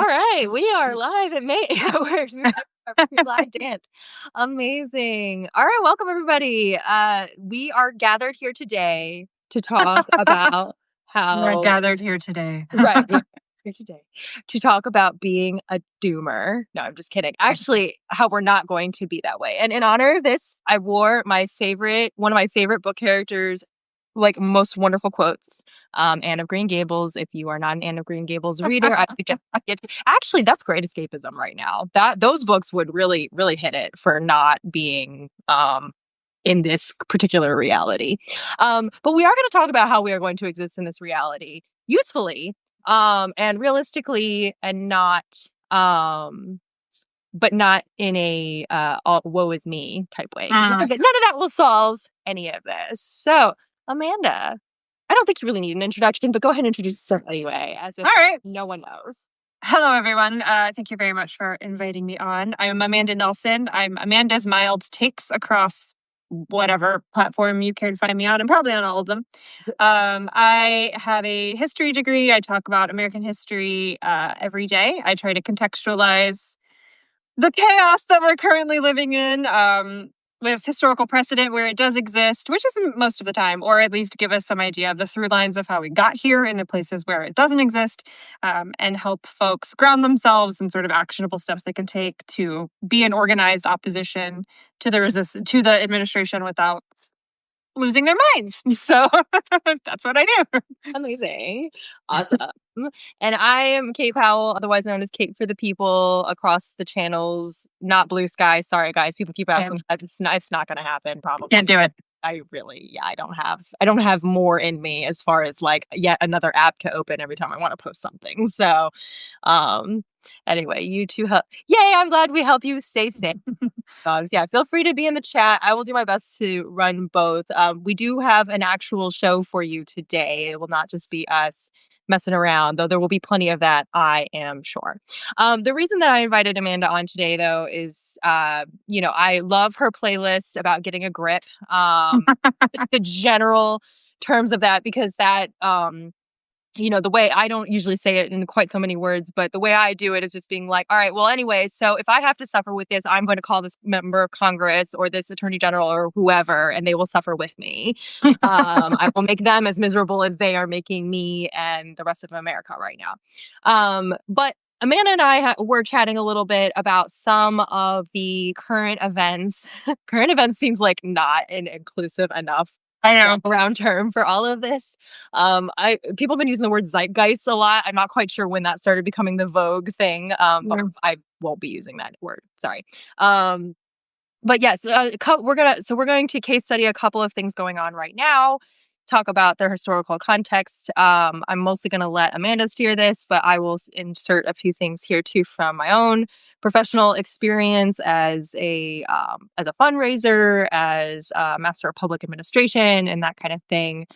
right, we are live at May. We're doing our live dance. Amazing. All right, welcome everybody. We are gathered here today to talk about We're gathered here today. right, we're here today to talk about being a doomer. No, I'm just kidding. Actually, how we're not going to be that way. And in honor of this, I wore one of my favorite book characters, like most wonderful quotes. Anne of Green Gables. If you are not an Anne of Green Gables reader, I suggest it. Actually, that's great escapism right now. Those books would really, really hit it for not being in this particular reality. But we are going to talk about how we are going to exist in this reality usefully, and realistically, and not but not in a woe is me type way. None of that will solve any of this. So, Amanda, I don't think you really need an introduction, but go ahead and introduce yourself anyway, as if All right. no one knows. Hello, everyone. Thank you very much for inviting me on. I'm Amanda Nelson. I'm Amanda's Mild Takes across whatever platform you care to find me on. I'm probably on all of them. I have a history degree. I talk about American history every day. I try to contextualize the chaos that we're currently living in with historical precedent where it does exist, which isn't most of the time, or at least give us some idea of the through lines of how we got here in the places where it doesn't exist, and help folks ground themselves in sort of actionable steps they can take to be an organized opposition to the administration without losing their minds. So that's what I do. Amazing. Awesome. And I am Kate Powell, otherwise known as Kate for the People, across the channels, not Blue Sky. Sorry, guys. People keep asking. It's not going to happen, probably. Can't do it. I don't have more in me as far as like yet another app to open every time I want to post something. So, anyway, you two yay, I'm glad we help you stay safe. Dogs. Yeah, feel free to be in the chat. I will do my best to run both. We do have an actual show for you today. It will not just be us messing around, though there will be plenty of that, I am sure. The reason that I invited Amanda on today, though, is, I love her playlist about getting a grip. The general terms of that, because that, the way I don't usually say it in quite so many words, but the way I do it is just being like, all right, well, anyway, so if I have to suffer with this, I'm going to call this member of Congress or this attorney general or whoever, and they will suffer with me. I will make them as miserable as they are making me and the rest of America right now. But Amanda and I were chatting a little bit about some of the current events. Current events seems like not an inclusive enough round term for all of this. People have been using the word zeitgeist a lot. I'm not quite sure when that started becoming the vogue thing. But I won't be using that word. Sorry. But yes, we're going to case study a couple of things going on right now, talk about their historical context. I'm mostly going to let Amanda steer this, but I will insert a few things here too from my own professional experience as a fundraiser, as a master of public administration, and that kind of thing.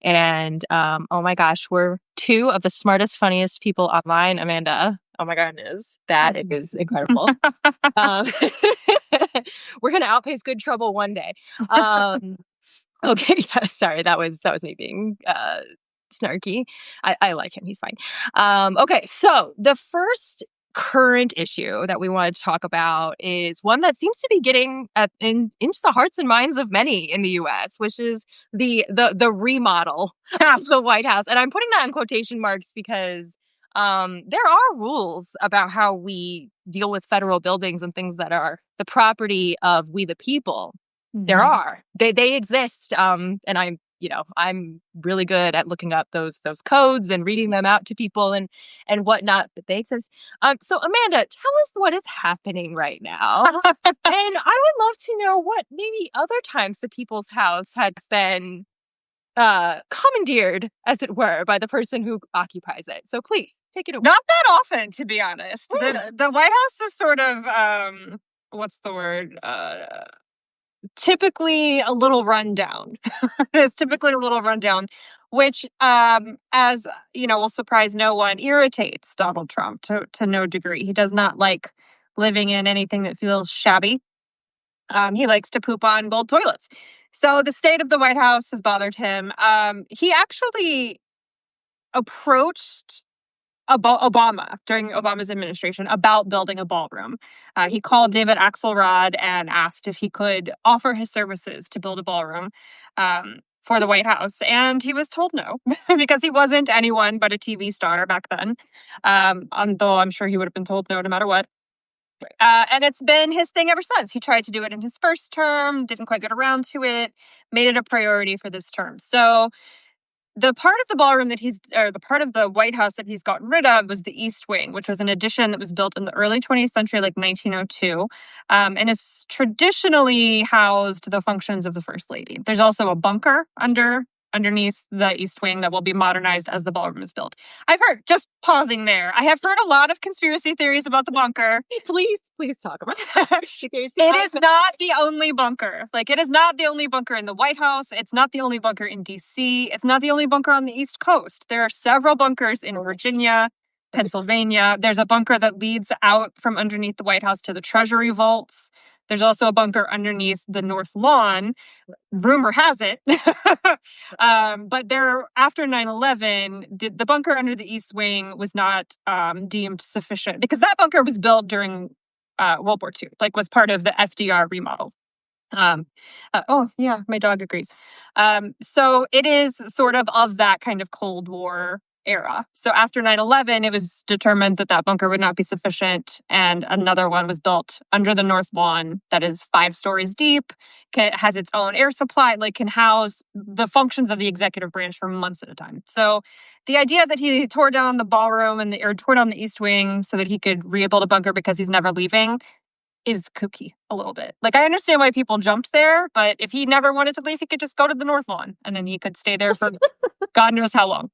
And oh my gosh, we're two of the smartest, funniest people online. Amanda, oh my goodness, that is incredible. We're gonna outpace Good Trouble one day. Okay, yeah, sorry, that was me being snarky. I like him; he's fine. Okay, so the first current issue that we want to talk about is one that seems to be getting into the hearts and minds of many in the U.S., which is the remodel of the White House. And I'm putting that in quotation marks because there are rules about how we deal with federal buildings and things that are the property of we the people. There are. They exist. And I'm really good at looking up those codes and reading them out to people and whatnot, but they exist. So Amanda, tell us what is happening right now. And I would love to know what maybe other times the People's House has been commandeered, as it were, by the person who occupies it. So please take it away. Not that often, to be honest. The White House is sort of what's the word? Typically a little rundown. It's typically a little rundown, which, as will surprise no one, irritates Donald Trump to no degree. He does not like living in anything that feels shabby. He likes to poop on gold toilets. So the state of the White House has bothered him. He actually approached Obama, during Obama's administration, about building a ballroom. He called David Axelrod and asked if he could offer his services to build a ballroom for the White House. And he was told no, because he wasn't anyone but a TV star back then. Though I'm sure he would have been told no matter what. And it's been his thing ever since. He tried to do it in his first term, didn't quite get around to it, made it a priority for this term. So the part of the ballroom the part of the White House that he's gotten rid of was the East Wing, which was an addition that was built in the early 20th century, like 1902, and it's traditionally housed the functions of the First Lady. There's also a bunker underneath the East Wing that will be modernized as the ballroom is built. I've heard, just pausing there, I have heard a lot of conspiracy theories about the bunker. Please talk about it. It is not the only bunker. Like, it is not the only bunker in the White House. It's not the only bunker in DC. It's not the only bunker on the East Coast. There are several bunkers in Virginia, Pennsylvania. There's a bunker that leads out from underneath the White House to the Treasury vaults. There's also a bunker underneath the North Lawn. Rumor has it. But there, after 9/11, the bunker under the East Wing was not deemed sufficient, because that bunker was built during World War II, like was part of the FDR remodel. Oh, yeah, my dog agrees. So it is sort of that kind of Cold War era. So after 9/11, it was determined that that bunker would not be sufficient, and another one was built under the North Lawn that is 5 stories deep, has its own air supply, like can house the functions of the executive branch for months at a time. So the idea that he tore down the ballroom or tore down the East Wing so that he could rebuild a bunker because he's never leaving is kooky a little bit. Like, I understand why people jumped there, but if he never wanted to leave, he could just go to the North Lawn and then he could stay there for God knows how long.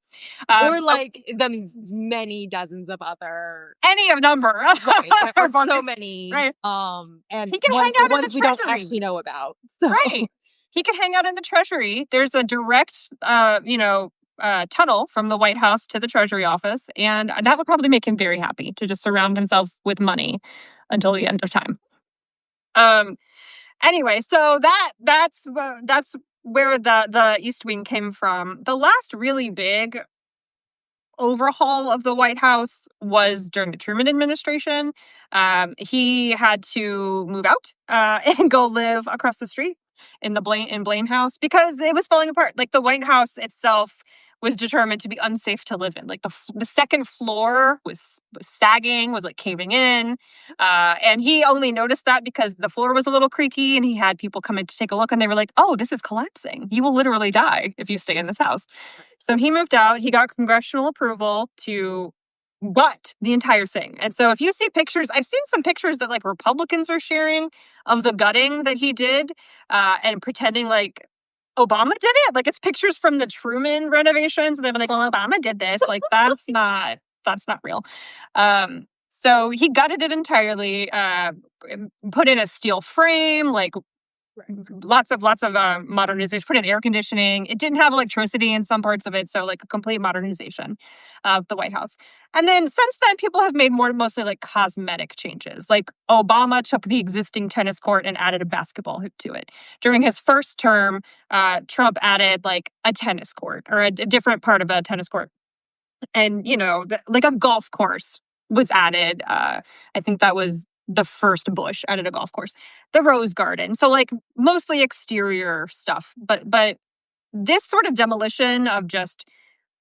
Or like the many dozens of other, any of number. Right, or so many. Right. And he can hang out in the ones we don't Treasury. actually know about. So. Right. He could hang out in the Treasury. There's a direct, tunnel from the White House to the Treasury office, and that would probably make him very happy to just surround himself with money until the end of time. Anyway, so that's where the East Wing came from. The last really big overhaul of the White House was during the Truman administration. He had to move out and go live across the street in Blaine House because it was falling apart. Like, the White House itself was determined to be unsafe to live in. Like, the second floor was sagging, was like caving in. And he only noticed that because the floor was a little creaky, and he had people come in to take a look, and they were like, oh, this is collapsing. You will literally die if you stay in this house. So he moved out. He got congressional approval to gut the entire thing. And so if you see pictures, I've seen some pictures that like Republicans are sharing of the gutting that he did, and pretending like Obama did it. Like, it's pictures from the Truman renovations, and they're like, well, Obama did this. Like, that's not real. So he gutted it entirely, put in a steel frame, like lots of modernization, put in air conditioning. It didn't have electricity in some parts of it, so like a complete modernization of the White House. And then since then, people have made mostly like cosmetic changes. Like, Obama took the existing tennis court and added a basketball hoop to it. During his first term, Trump added like a tennis court or a different part of a tennis court. And, like a golf course was added. I think that was the first Bush added a golf course, the Rose Garden. So like mostly exterior stuff, but this sort of demolition of just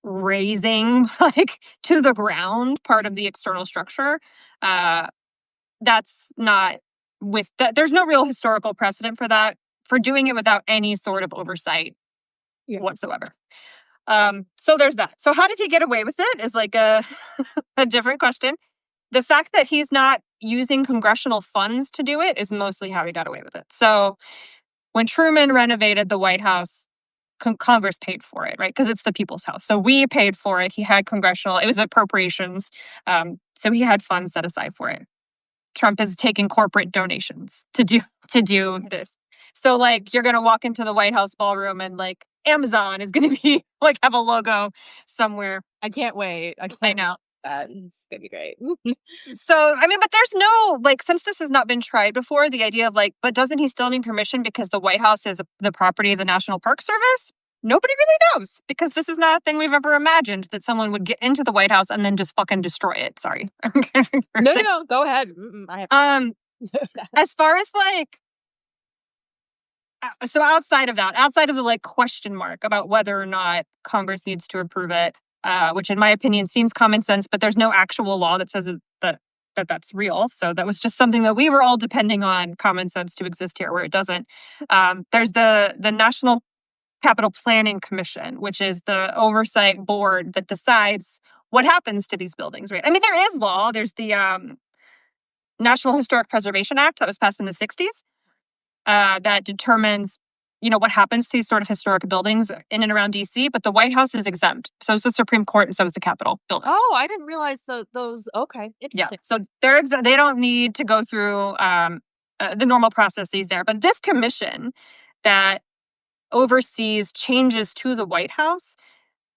raising like to the ground part of the external structure, that's not with that. There's no real historical precedent for that, for doing it without any sort of oversight whatsoever. So there's that. So how did he get away with it is like a different question. The fact that he's not using congressional funds to do it is mostly how he got away with it. So when Truman renovated the White House, Congress paid for it, right? Because it's the people's house. So we paid for it. He had it was appropriations. So he had funds set aside for it. Trump is taking corporate donations to do this. So like, you're going to walk into the White House ballroom and like Amazon is going to be like, have a logo somewhere. I can't wait. I know. It's gonna be great. So, I mean, but there's no, like, since this has not been tried before, the idea of like, but doesn't he still need permission because the White House is the property of the National Park Service? Nobody really knows, because this is not a thing we've ever imagined, that someone would get into the White House and then just fucking destroy it. Sorry. No, go ahead. I have As far as like, so outside of that, outside of the like question mark about whether or not Congress needs to approve it, which in my opinion seems common sense, but there's no actual law that says that's real. So that was just something that we were all depending on common sense to exist here, where it doesn't. There's the National Capital Planning Commission, which is the oversight board that decides what happens to these buildings, right? I mean, there is law. There's the National Historic Preservation Act that was passed in the 60s that determines, what happens to these sort of historic buildings in and around DC, but the White House is exempt. So is the Supreme Court, and so is the Capitol building. Oh, I didn't realize those. Okay, interesting. Yeah, so they're they don't need to go through the normal processes there. But this commission that oversees changes to the White House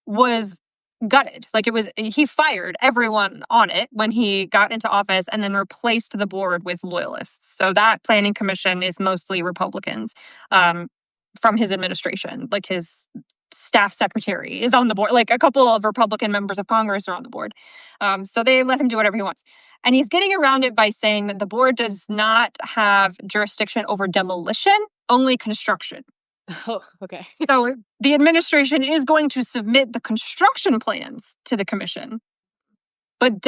was gutted. Like, he fired everyone on it when he got into office, and then replaced the board with loyalists. So that planning commission is mostly Republicans from his administration. Like, his staff secretary is on the board. Like, a couple of Republican members of Congress are on the board. So they let him do whatever he wants. And he's getting around it by saying that the board does not have jurisdiction over demolition, only construction. Oh, okay. So the administration is going to submit the construction plans to the commission, but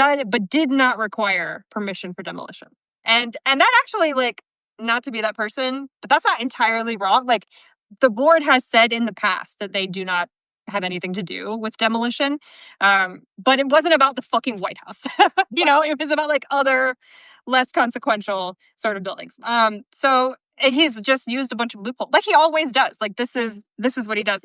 did not require permission for demolition. And that actually, like, not to be that person, but that's not entirely wrong. Like, the board has said in the past that they do not have anything to do with demolition. But it wasn't about the fucking White House. It was about like other less consequential sort of buildings. So he's just used a bunch of loopholes, like he always does. Like, this is what he does.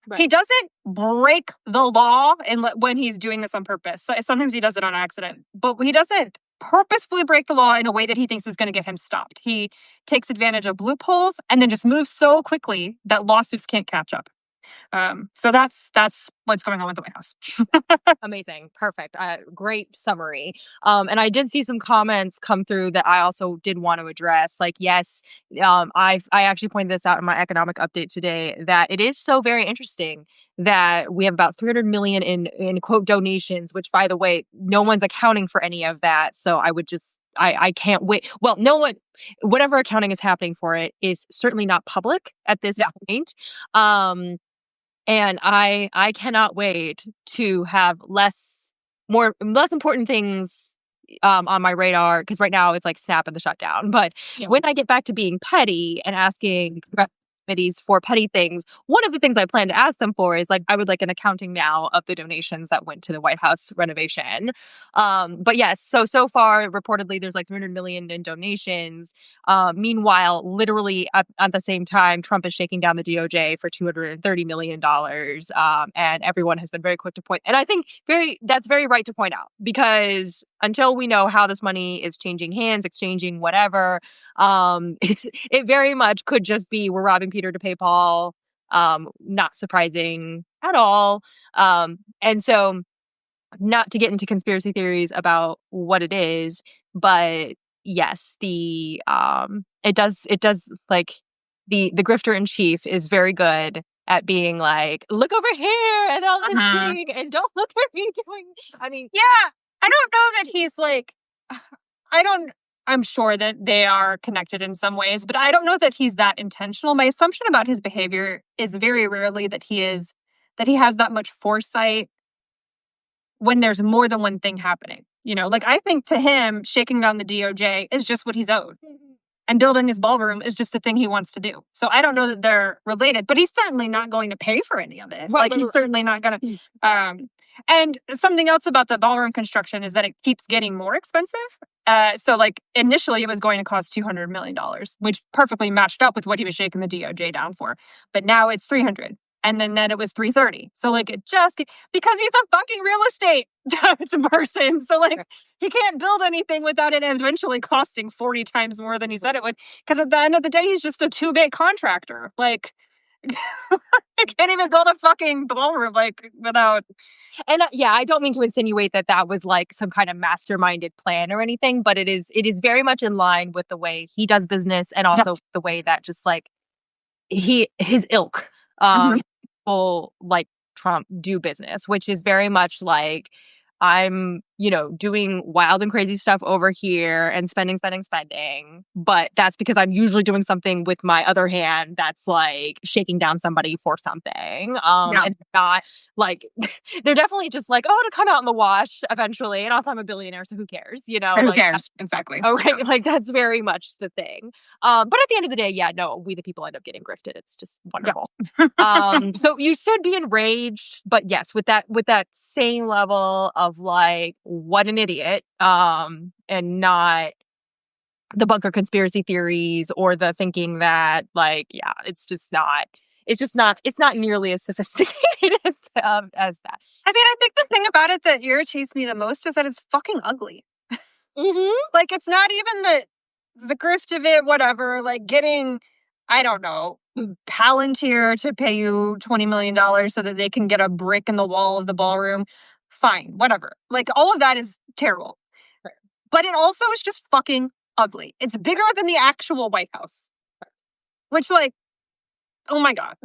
Right. He doesn't break the law when he's doing this on purpose. So sometimes he does it on accident, but he doesn't purposefully break the law in a way that he thinks is going to get him stopped. He takes advantage of loopholes and then just moves so quickly that lawsuits can't catch up. So that's what's going on with the White House. Amazing. Perfect. Great summary. And I did see some comments come through that I also did want to address. Like, yes, I actually pointed this out in my economic update today, that it is so very interesting that we have about 300 million in quote donations, which, by the way, no one's accounting for any of that. So I can't wait. Well, no one, whatever accounting is happening for it is certainly not public at this point. And I cannot wait to have less important things on my radar, because right now it's like snap and the shutdown. But when I get back to being petty and asking committees for petty things, one of the things I plan to ask them for is, like, I would like an accounting now of the donations that went to the White House renovation. But yes, so far reportedly there's like 300 million in donations. Meanwhile, literally at the same time, Trump is shaking down the DOJ for $230 million. And everyone has been very quick to point. And I think that's very right to point out, because until we know how this money is changing hands, exchanging whatever, it very much could just be we're robbing Peter to pay Paul. Not surprising at all. And so, not to get into conspiracy theories about what it is, but yes, it does like the grifter in chief is very good at being like, look over here and all this thing, and don't look at me doing. I mean, yeah, I don't know that he's like, I'm sure that they are connected in some ways, but I don't know that he's that intentional. My assumption about his behavior is very rarely that he has that much foresight when there's more than one thing happening. Like, I think to him, shaking down the DOJ is just what he's owed. And building his ballroom is just a thing he wants to do. So I don't know that they're related, but he's certainly not going to pay for any of it. Like, he's certainly not going to. And something else about the ballroom construction is that it keeps getting more expensive. So, like, initially it was going to cost $200 million, which perfectly matched up with what he was shaking the DOJ down for. But now it's $300. And then it was $330. So, like, it just, because he's a fucking real estate person. So, like, he can't build anything without it eventually costing 40 times more than he said it would. Because at the end of the day, he's just a two-bit contractor. Like, I can't even build a fucking ballroom, like, without. And I don't mean to insinuate that was like some kind of masterminded plan or anything, but it is very much in line with the way he does business, and also the way that just like his ilk people like Trump do business, which is very much like I'm, doing wild and crazy stuff over here and spending, spending, spending. But that's because I'm usually doing something with my other hand that's like shaking down somebody for something. And not like they're definitely just like, oh, to come out in the wash eventually. And also I'm a billionaire, so who cares? Who Like cares? Exactly. oh, right. Like that's very much the thing. But at the end of the day, yeah, no, we the people end up getting grifted. It's just wonderful. So you should be enraged, but yes, with that same level of like, what an idiot, and not the bunker conspiracy theories or the thinking that like, yeah, it's not nearly as sophisticated as that. I mean, I think the thing about it that irritates me the most is that it's fucking ugly. Mm-hmm. Like, it's not even the grift of it, whatever, like getting, I don't know, Palantir to pay you $20 million so that they can get a brick in the wall of the ballroom. Fine, whatever. Like, all of that is terrible. Right. But it also is just fucking ugly. It's bigger than the actual White House. Which, like, oh my God.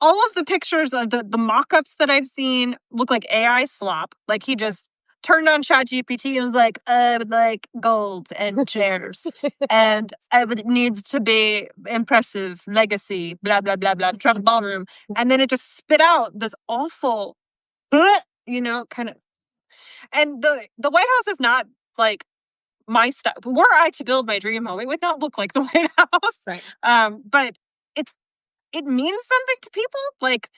All of the pictures of the mock-ups that I've seen look like AI slop. Like, he just turned on ChatGPT and was like, I would like gold and chairs. And it needs to be impressive, legacy, blah, blah, blah, blah, Trump ballroom. And then it just spit out this awful, kind of. And the White House is not like my stuff. Were I to build my dream home, it would not look like the White House. Right. But it means something to people. Like,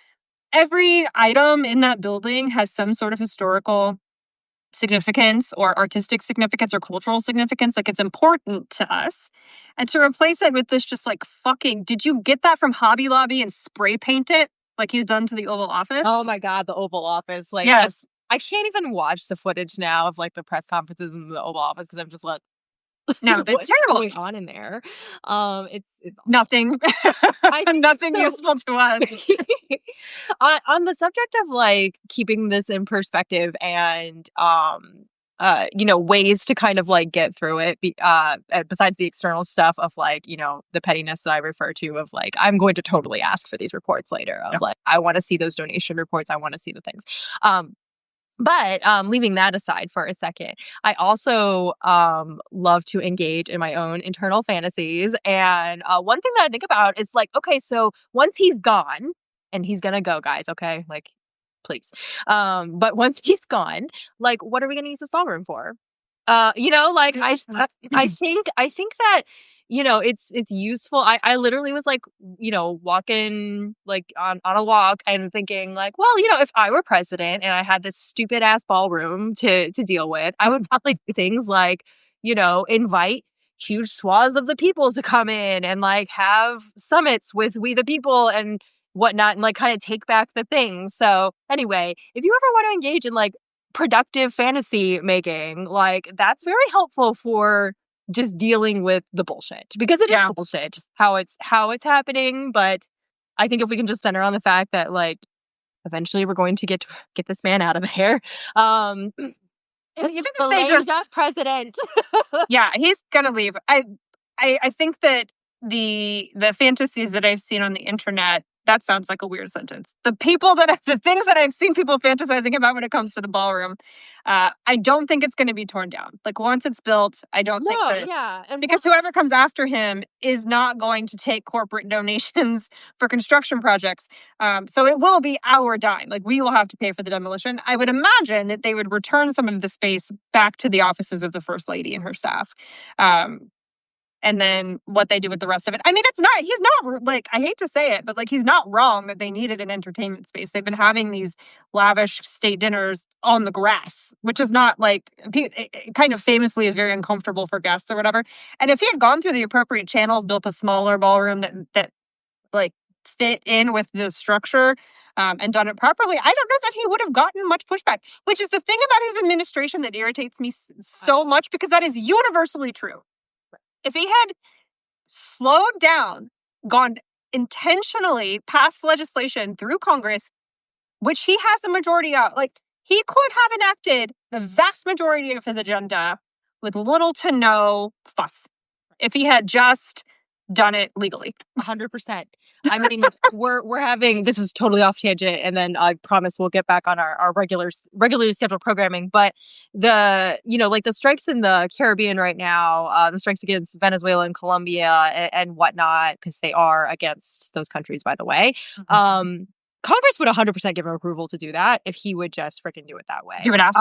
every item in that building has some sort of historical significance or artistic significance or cultural significance. Like, it's important to us. And to replace it with this just like fucking, did you get that from Hobby Lobby and spray paint it like he's done to the Oval Office? Oh my God, the Oval Office. Like, yes. I can't even watch the footage now of like the press conferences in the Oval Office because I'm just like, no, it's terrible going on in there. It's nothing. Nothing so. Useful to us. On the subject of like keeping this in perspective and ways to kind of like get through it, besides the external stuff of like, the pettiness that I refer to of like, I'm going to totally ask for these reports later of like, I want to see those donation reports. I want to see the things. But leaving that aside for a second, I also love to engage in my own internal fantasies. And one thing that I think about is like, okay, so once he's gone, and he's gonna go, guys, okay? Like, please. But once he's gone, like, what are we gonna use this ballroom for? Like I think that it's useful. I literally was like, walking like on a walk and thinking like, well, if I were president and I had this stupid ass ballroom to deal with, I would probably do things like, invite huge swaths of the people to come in and like have summits with we the people and whatnot and like kind of take back the thing. So anyway, if you ever want to engage in like productive fantasy making, like that's very helpful for just dealing with the bullshit because it is bullshit how it's happening. But I think if we can just center on the fact that like eventually we're going to get this man out of there. And even if they just president, yeah, he's gonna leave. I think that the fantasies that I've seen on the internet, that sounds like a weird sentence. The things that I've seen people fantasizing about when it comes to the ballroom, I don't think it's going to be torn down. Like, once it's built, I don't think that. Yeah. And because whoever comes after him is not going to take corporate donations for construction projects. So it will be our dime. Like, we will have to pay for the demolition. I would imagine that they would return some of the space back to the offices of the First Lady and her staff. And then what they do with the rest of it. I mean, he's not, like, I hate to say it, but like, he's not wrong that they needed an entertainment space. They've been having these lavish state dinners on the grass, which is not like, it kind of famously is very uncomfortable for guests or whatever. And if he had gone through the appropriate channels, built a smaller ballroom that like fit in with the structure, and done it properly, I don't know that he would have gotten much pushback, which is the thing about his administration that irritates me so much, because that is universally true. If he had slowed down, gone intentionally past legislation through Congress, which he has a majority of, like, he could have enacted the vast majority of his agenda with little to no fuss. If he had just done it legally. 100%. I mean, we're having, this is totally off tangent, and then I promise we'll get back on our regularly scheduled programming. But like the strikes in the Caribbean right now, the strikes against Venezuela and Colombia and whatnot, because they are against those countries, by the way. Congress would 100% give him approval to do that if he would just freaking do it that way. He would ask.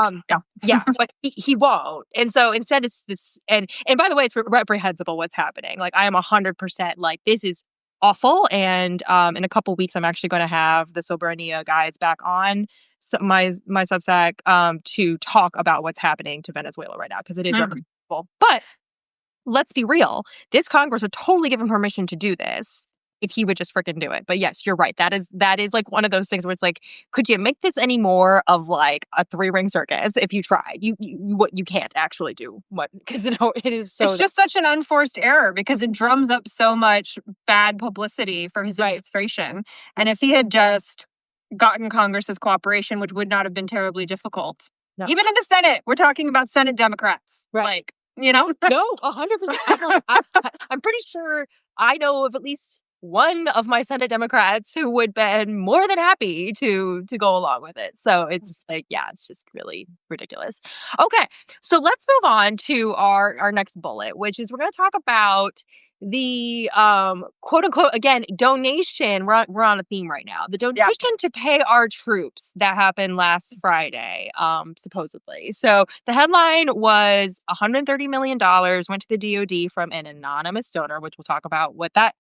Yeah, but he won't. And so instead it's this, and by the way, it's reprehensible what's happening. Like, I am 100% like, this is awful. And in a couple weeks, I'm actually going to have the Soberania guys back on my Substack to talk about what's happening to Venezuela right now, because it is reprehensible. But let's be real. This Congress would totally give him permission to do this if he would just freaking do it. But yes, you're right. That is like one of those things where it's like, could you make this any more of like a 3-ring circus if you tried? You can't actually do what, because it is so. It's just such an unforced error because it drums up so much bad publicity for his administration. And if he had just gotten Congress's cooperation, which would not have been terribly difficult, even in the Senate, we're talking about Senate Democrats, like, No, 100%. I'm pretty sure I know of at least one of my Senate Democrats who would been more than happy to go along with it. So it's like, yeah, it's just really ridiculous. Okay, so let's move on to our next bullet, which is we're going to talk about the quote unquote, again, donation. We're on a theme right now. The donation to pay our troops that happened last Friday, supposedly. So the headline was $130 million went to the DoD from an anonymous donor, which we'll talk about what that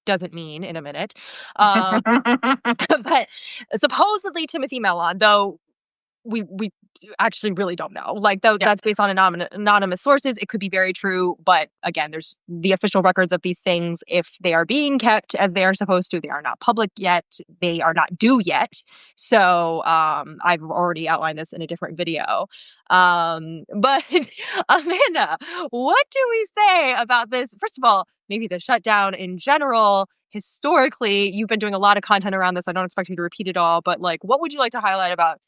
doesn't mean in a minute. But supposedly Timothy Mellon, though we actually really don't know. Like, though that's based on anonymous sources, it could be very true. But again, there's the official records of these things. If they are being kept as they are supposed to, they are not public yet. They are not due yet. So I've already outlined this in a different video. But Amanda, what do we say about this? First of all, maybe the shutdown in general. Historically, you've been doing a lot of content around this. I don't expect you to repeat it all, but like, what would you like to highlight about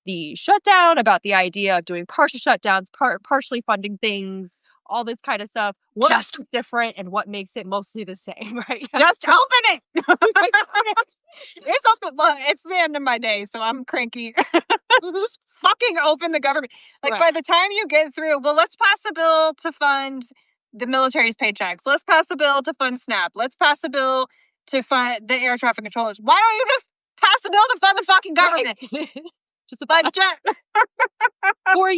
the shutdown, about the idea of doing partial shutdowns, partially funding things, all this kind of stuff? What is different and what makes it mostly the same, right? Just open it. It's open. Look, it's the end of my day, so I'm cranky. Just fucking open the government. Like, by the time you get through, well, let's pass a bill to fund the military's paychecks. Let's pass a bill to fund SNAP. Let's pass a bill to fund the air traffic controllers. Why don't you just pass a bill to fund the fucking government? Just a budget. For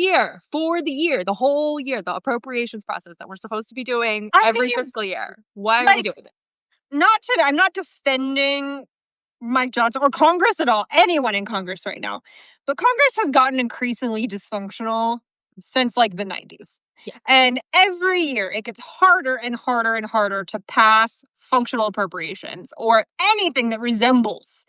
the year, the whole year, the appropriations process that we're supposed to be doing every fiscal year. Why are we doing it? I'm not defending Mike Johnson or Congress at all, anyone in Congress right now. But Congress has gotten increasingly dysfunctional since like the 90s. Yes. And every year it gets harder and harder and harder to pass functional appropriations or anything that resembles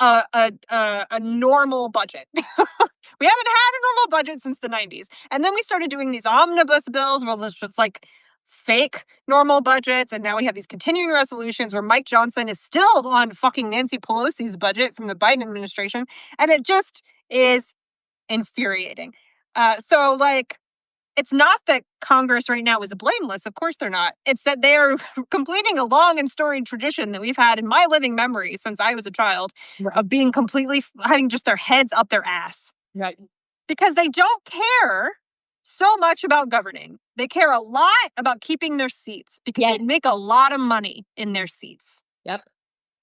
a normal budget. We haven't had a normal budget since the 90s. And then we started doing these omnibus bills where it's just like fake normal budgets. And now we have these continuing resolutions where Mike Johnson is still on fucking Nancy Pelosi's budget from the Biden administration. And it just is infuriating. So like, it's not that Congress right now is blameless. Of course they're not. It's that they are completing a long and storied tradition that we've had in my living memory since I was a child of being completely, having just their heads up their ass. Right. Because they don't care so much about governing. They care a lot about keeping their seats because they make a lot of money in their seats. Yep.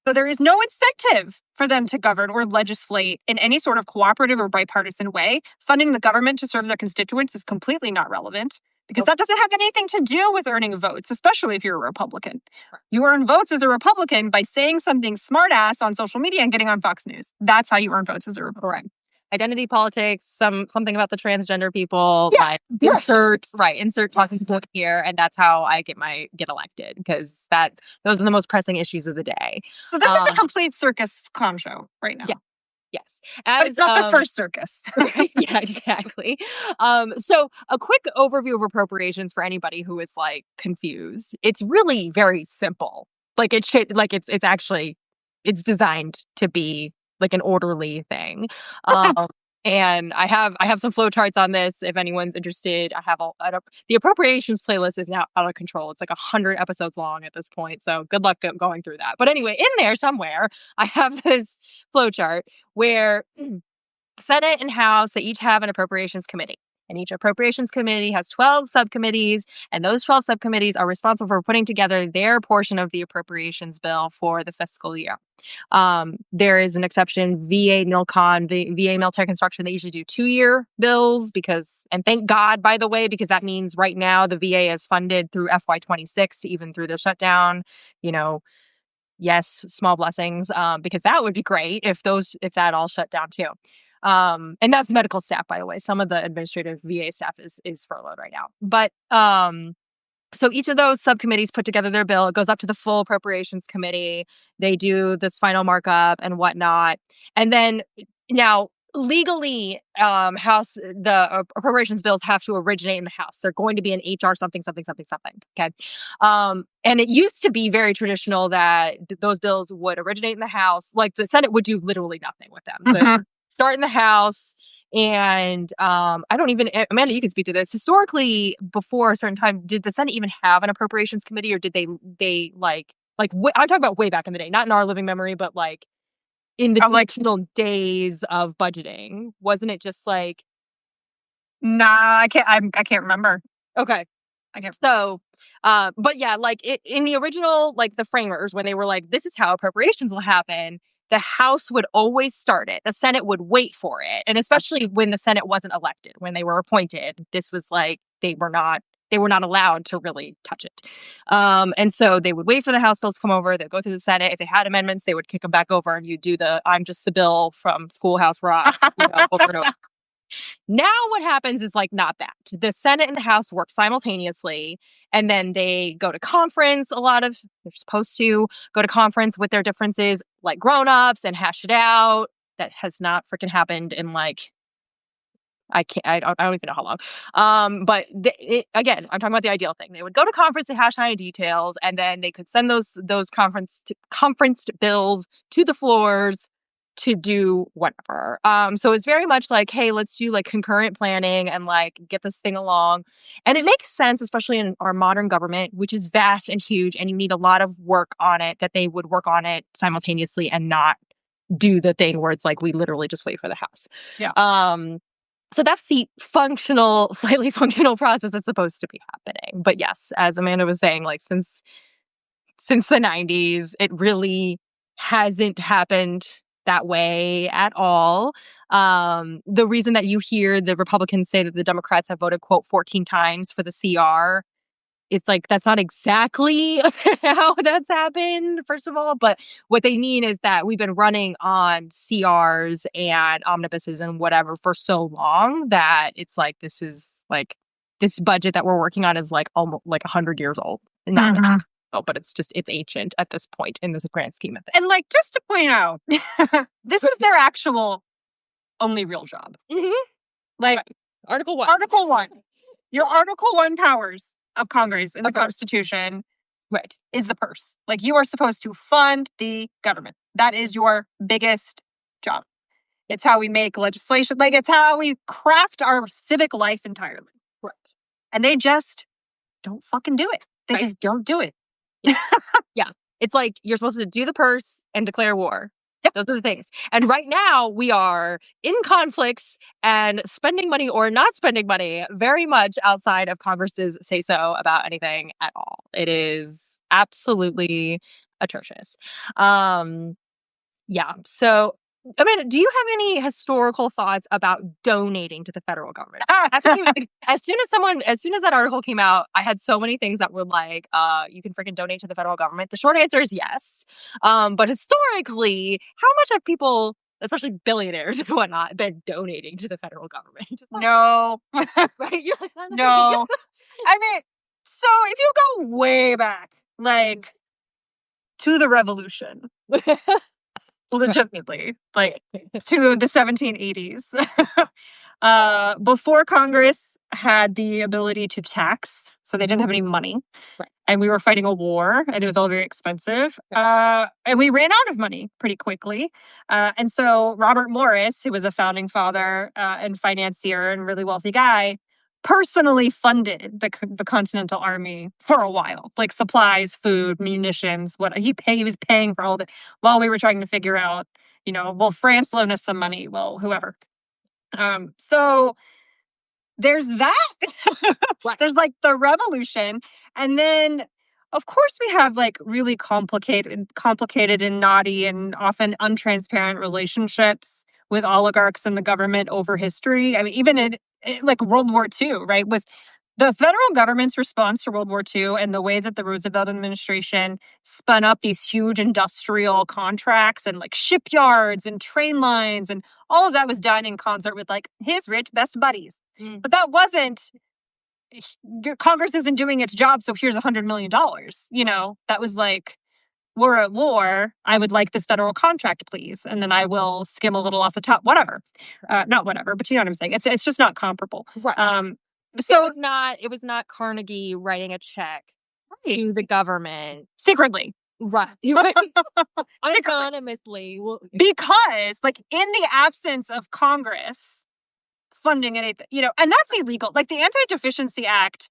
So there is no incentive for them to govern or legislate in any sort of cooperative or bipartisan way. Funding the government to serve their constituents is completely not relevant because that doesn't have anything to do with earning votes, especially if you're a Republican. Right. You earn votes as a Republican by saying something smart-ass on social media and getting on Fox News. That's how you earn votes as a Republican. Identity politics, something about the transgender people, like insert talking point here, and that's how I get elected, because those are the most pressing issues of the day. So this is a complete circus clown show right now. Yeah. Yes. But it's not the first circus. Right? Yeah, exactly. So a quick overview of appropriations for anybody who is like confused. It's really very simple. Like it's designed to be like an orderly thing. And I have some flowcharts on this if anyone's interested. I have the appropriations playlist is now out of control. It's like 100 episodes long at this point. So good luck going through that. But anyway, in there somewhere, I have this flowchart where Senate and House, they each have an appropriations committee. And each appropriations committee has 12 subcommittees, and those 12 subcommittees are responsible for putting together their portion of the appropriations bill for the fiscal year. There is an exception, VA NILCON, VA military construction, they usually do 2-year bills and thank God, by the way, because that means right now the VA is funded through FY26, even through the shutdown, yes, small blessings, because that would be great if that all shut down too. And that's medical staff, by the way. Some of the administrative VA staff is furloughed right now. But so each of those subcommittees put together their bill. It goes up to the full appropriations committee. They do this final markup and whatnot. And then now legally, the appropriations bills have to originate in the House. They're going to be an HR something, something, something, something. Okay. And it used to be very traditional that those bills would originate in the House. Like the Senate would do literally nothing with them. Mhm. Start in the House. And Amanda, you can speak to this. Historically, before a certain time, did the Senate even have an appropriations committee, or did they I'm talking about way back in the day, not in our living memory, but like in the traditional days of budgeting? Wasn't it just like? Nah, I can't remember. Okay. I can't. So, but yeah, like in the original, like the framers, when they were like, this is how appropriations will happen, the House would always start it. The Senate would wait for it. And especially when the Senate wasn't elected, when they were appointed, this was like, they were not allowed to really touch it. And so they would wait for the House bills to come over. They'd go through the Senate. If they had amendments, they would kick them back over and you do I'm just the bill from Schoolhouse Rock, over and over. Now what happens is like not that. The Senate and the House work simultaneously, and then they go to conference. They're supposed to go to conference with their differences like grown-ups and hash it out. That has not freaking happened in like, I don't even know how long. But again, I'm talking about the ideal thing. They would go to conference to hash out details, and then they could send those conference bills to the floors to do whatever. So it's very much like, hey, let's do like concurrent planning and like get this thing along. And it makes sense, especially in our modern government, which is vast and huge, and you need a lot of work on it, that they would work on it simultaneously and not do the thing where it's like we literally just wait for the House. Yeah. So that's the slightly functional process that's supposed to be happening. But yes, as Amanda was saying, like since the 90s, it really hasn't happened that way at all. The reason that you hear the Republicans say that the Democrats have voted, quote, 14 times for the CR, it's like, that's not exactly how that's happened, first of all. But what they mean is that we've been running on CRs and omnibuses and whatever for so long that it's like, this budget that we're working on is like almost like 100 years old. Not but it's ancient at this point in this grand scheme of things. And like, just to point out, this is their actual only real job. Mm-hmm. Like right. Article 1. Your Article 1 powers of Congress in the Constitution, right, is the purse. Like, you are supposed to fund the government. That is your biggest job. It's how we make legislation. Like, it's how we craft our civic life entirely. Right. And they just don't fucking do it. They just don't do it. Yeah. It's like you're supposed to do the purse and declare war. Yep. Those are the things. And right now we are in conflicts and spending money or not spending money very much outside of Congress's say so about anything at all. It is absolutely atrocious. Yeah. So, Amanda, do you have any historical thoughts about donating to the federal government? As soon as that article came out, I had so many things that were like, you can freaking donate to the federal government. The short answer is yes. But historically, how much have people, especially billionaires and whatnot, been donating to the federal government? No. Right? You're like, no. I mean, so if you go way back, like to the revolution, legitimately, like to the 1780s, before Congress had the ability to tax, so they didn't have any money. Right. and we were fighting a war, and it was all very expensive. And we ran out of money pretty quickly. And so Robert Morris, who was a founding father and financier and really wealthy guy, personally funded the Continental Army for a while, like supplies, food, munitions. He was paying for all of it while we were trying to figure out, will France loan us some money? Well, whoever. So there's that. There's like the revolution, and then of course we have like really complicated and naughty and often untransparent relationships with oligarchs and the government over history. I mean, even in like World War II, right? Was the federal government's response to World War II and the way that the Roosevelt administration spun up these huge industrial contracts and like shipyards and train lines, and all of that was done in concert with like his rich best buddies. But that wasn't, Congress isn't doing its job, so here's $100 million. That was like, we're at war. I would like this federal contract, please. And then I will skim a little off the top, whatever. Not whatever, but you know what I'm saying? It's just not comparable. Right. So it was not Carnegie writing a check to the government. Secretly. Right. Anonymously. Because like in the absence of Congress funding anything, and that's illegal. Like the Anti-Deficiency Act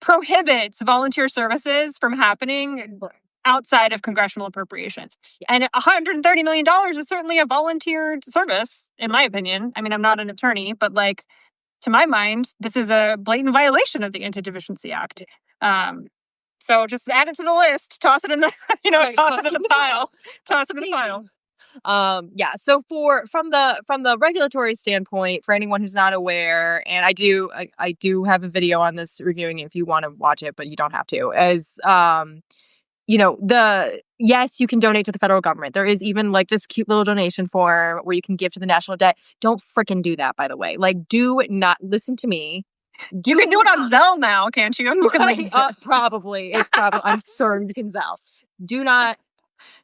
prohibits volunteer services from happening outside of congressional appropriations. And $130 million is certainly a volunteered service, in my opinion. I mean, I'm not an attorney, but like, to my mind, this is a blatant violation of the Anti-Deficiency Act. So just add it to the list, toss it in the, toss it in the pile. Yeah. So from the regulatory standpoint, for anyone who's not aware, and I do have a video on this reviewing it if you want to watch it, but you don't have to. Yes, you can donate to the federal government. There is even like this cute little donation form where you can give to the national debt. Don't freaking do that, by the way. Like, do not listen to me. You can do it on Zelle now, can't you? Probably. It's probably. I'm certain you can Zelle. Do not.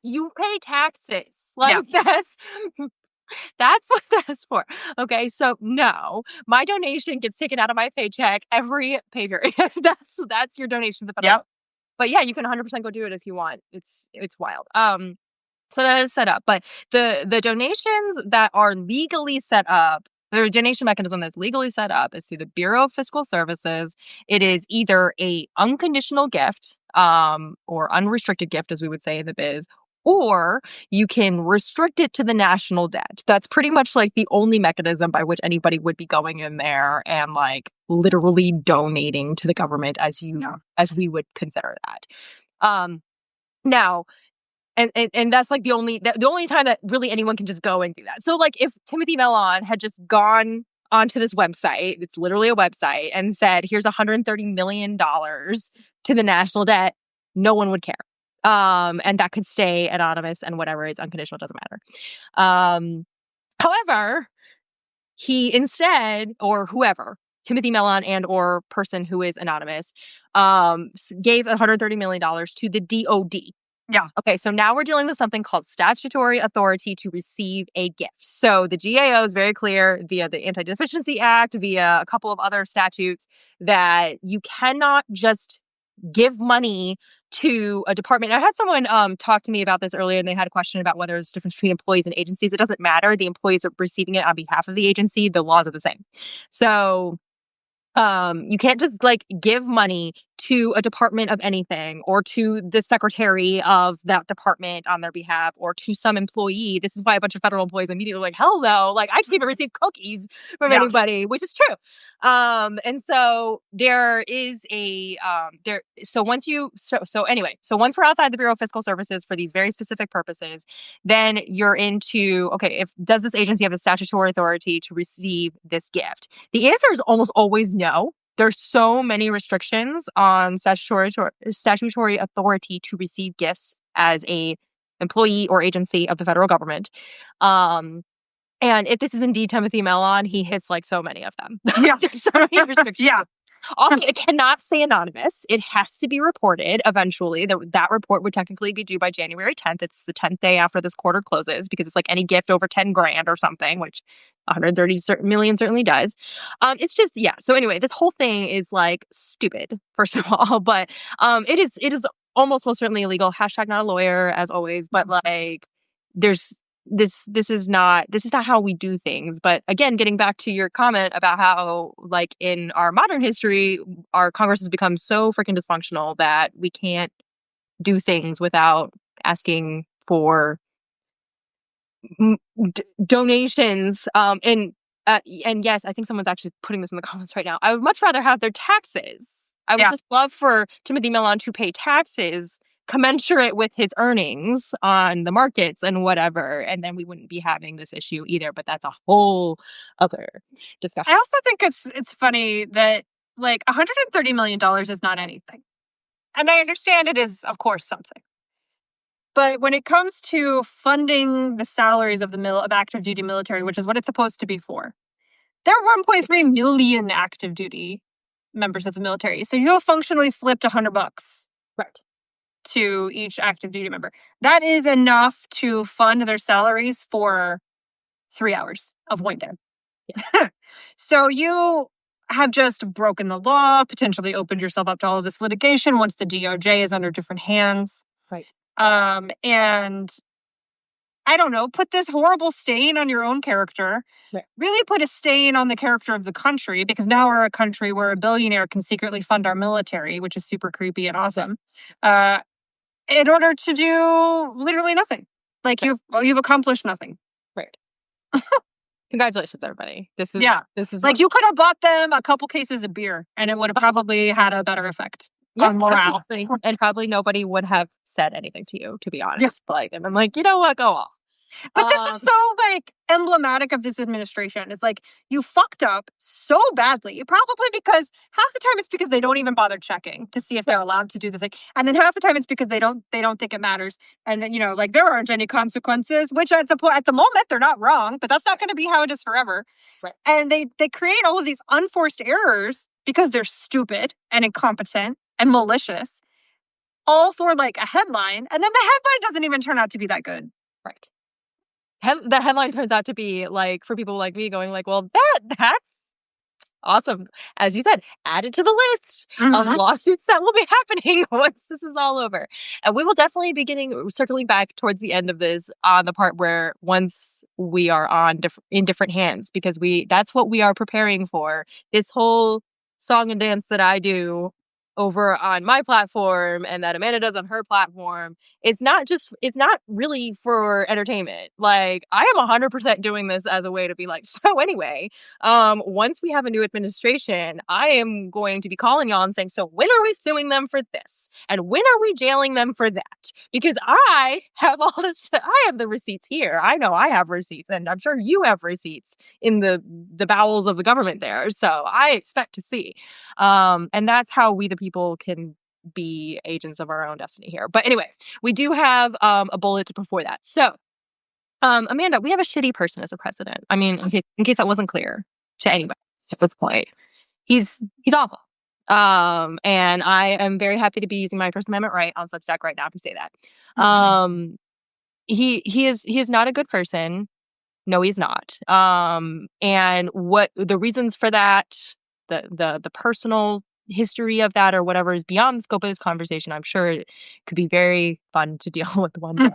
You pay taxes. Like that's what that's for. Okay, so no, my donation gets taken out of my paycheck every pay period. that's your donation to the federal. Yep. But yeah, you can 100% go do it if you want. It's wild. So that is set up. But the donations that are legally set up, the donation mechanism that's legally set up is through the Bureau of Fiscal Services. It is either a unconditional gift, or unrestricted gift, as we would say in the biz, or you can restrict it to the national debt. That's pretty much like the only mechanism by which anybody would be going in there and like literally donating to the government as we would consider that. Now, and that's like the only time that really anyone can just go and do that. So like if Timothy Mellon had just gone onto this website, it's literally a website, and said, here's $130 million to the national debt, no one would care. And that could stay anonymous and whatever, it's unconditional, doesn't matter. However, he instead, or whoever, Timothy Mellon and or person who is anonymous, gave $130 million to the DOD. Yeah. Okay, so now we're dealing with something called statutory authority to receive a gift. So the GAO is very clear via the Anti-Deficiency Act, via a couple of other statutes, that you cannot just give money to a department. I had someone talk to me about this earlier, and they had a question about whether there's a difference between employees and agencies. It doesn't matter. The employees are receiving it on behalf of the agency. The laws are the same. So you can't just like give money to a department of anything, or to the secretary of that department on their behalf, or to some employee. This is why a bunch of federal employees immediately like, hell no, like I can't even receive cookies from anybody, which is true. And so there is a so once we're outside the Bureau of Fiscal Services for these very specific purposes, then you're into, okay, does this agency have the statutory authority to receive this gift? The answer is almost always no. There's so many restrictions on statutory authority to receive gifts as a employee or agency of the federal government. And if this is indeed Timothy Mellon, he hits like so many of them. Yeah. There's so many restrictions. Yeah. Also, it cannot say anonymous. It has to be reported eventually. That report would technically be due by January 10th. It's the 10th day after this quarter closes because it's like any gift over 10 grand or something, which 130 million certainly does. It's just, yeah. So anyway, this whole thing is like stupid, first of all, but it is almost most certainly illegal. Hashtag not a lawyer, as always, but like there's this is not how we do things. But again, getting back to your comment about how like in our modern history our Congress has become so freaking dysfunctional that we can't do things without asking for donations, and yes, I think someone's actually putting this in the comments right now. I would much rather have their taxes. I would Yeah. just love for Timothy Mellon to pay taxes commensurate with his earnings on the markets and whatever, and then we wouldn't be having this issue either. But that's a whole other discussion. I also think it's funny that like $130 million is not anything. And I understand it is, of course, something. But when it comes to funding the salaries of of active duty military, which is what it's supposed to be for, there are 1.3 million active duty members of the military. So you have functionally slipped $100 Right. to each active duty member. That is enough to fund their salaries for 3 hours of one day. Yeah. So you have just broken the law, potentially opened yourself up to all of this litigation once the DOJ is under different hands. Right. And I don't know, put this horrible stain on your own character. Right. Really put a stain on the character of the country, because now we're a country where a billionaire can secretly fund our military, which is super creepy and awesome, in order to do literally nothing. Like Right. you've accomplished nothing. Right. Congratulations, everybody. This is like you could have bought them a couple cases of beer and it would have probably had a better effect on morale. Absolutely. And probably nobody would have said anything to you, to be honest. Like, and I'm like, you know what, go off. But this is so like emblematic of this administration. It's like you fucked up so badly, probably because half the time it's because they don't even bother checking to see if they're allowed to do the thing, and then half the time it's because they don't think it matters, and then like there aren't any consequences. Which at the moment they're not wrong, but that's not going to be how it is forever. Right. And they create all of these unforced errors because they're stupid and incompetent and malicious, all for like a headline, and then the headline doesn't even turn out to be that good. Right. The headline turns out to be like, for people like me going like, well, that's awesome. As you said, add it to the list of lawsuits that will be happening once this is all over. And we will definitely be circling back towards the end of this on the part where once we are in different hands, because that's what we are preparing for. This whole song and dance that I do over on my platform and that Amanda does on her platform is not really for entertainment. Like, I am 100% doing this as a way to be like, so anyway, once we have a new administration, I am going to be calling y'all and saying, so when are we suing them for this? And when are we jailing them for that? Because I have all this, I have the receipts here. I know I have receipts, and I'm sure you have receipts in the bowels of the government there. So I expect to see. And that's how we, the people, can be agents of our own destiny here. But anyway, we do have a bullet before that. So, Amanda, we have a shitty person as a president. I mean, in case that wasn't clear to anybody at this point, he's awful. And I am very happy to be using my First Amendment right on Substack right now to say that. He is not a good person. No, he's not. And what the reasons for that, the personal history of that or whatever is beyond the scope of this conversation. I'm sure it could be very fun to deal with one day.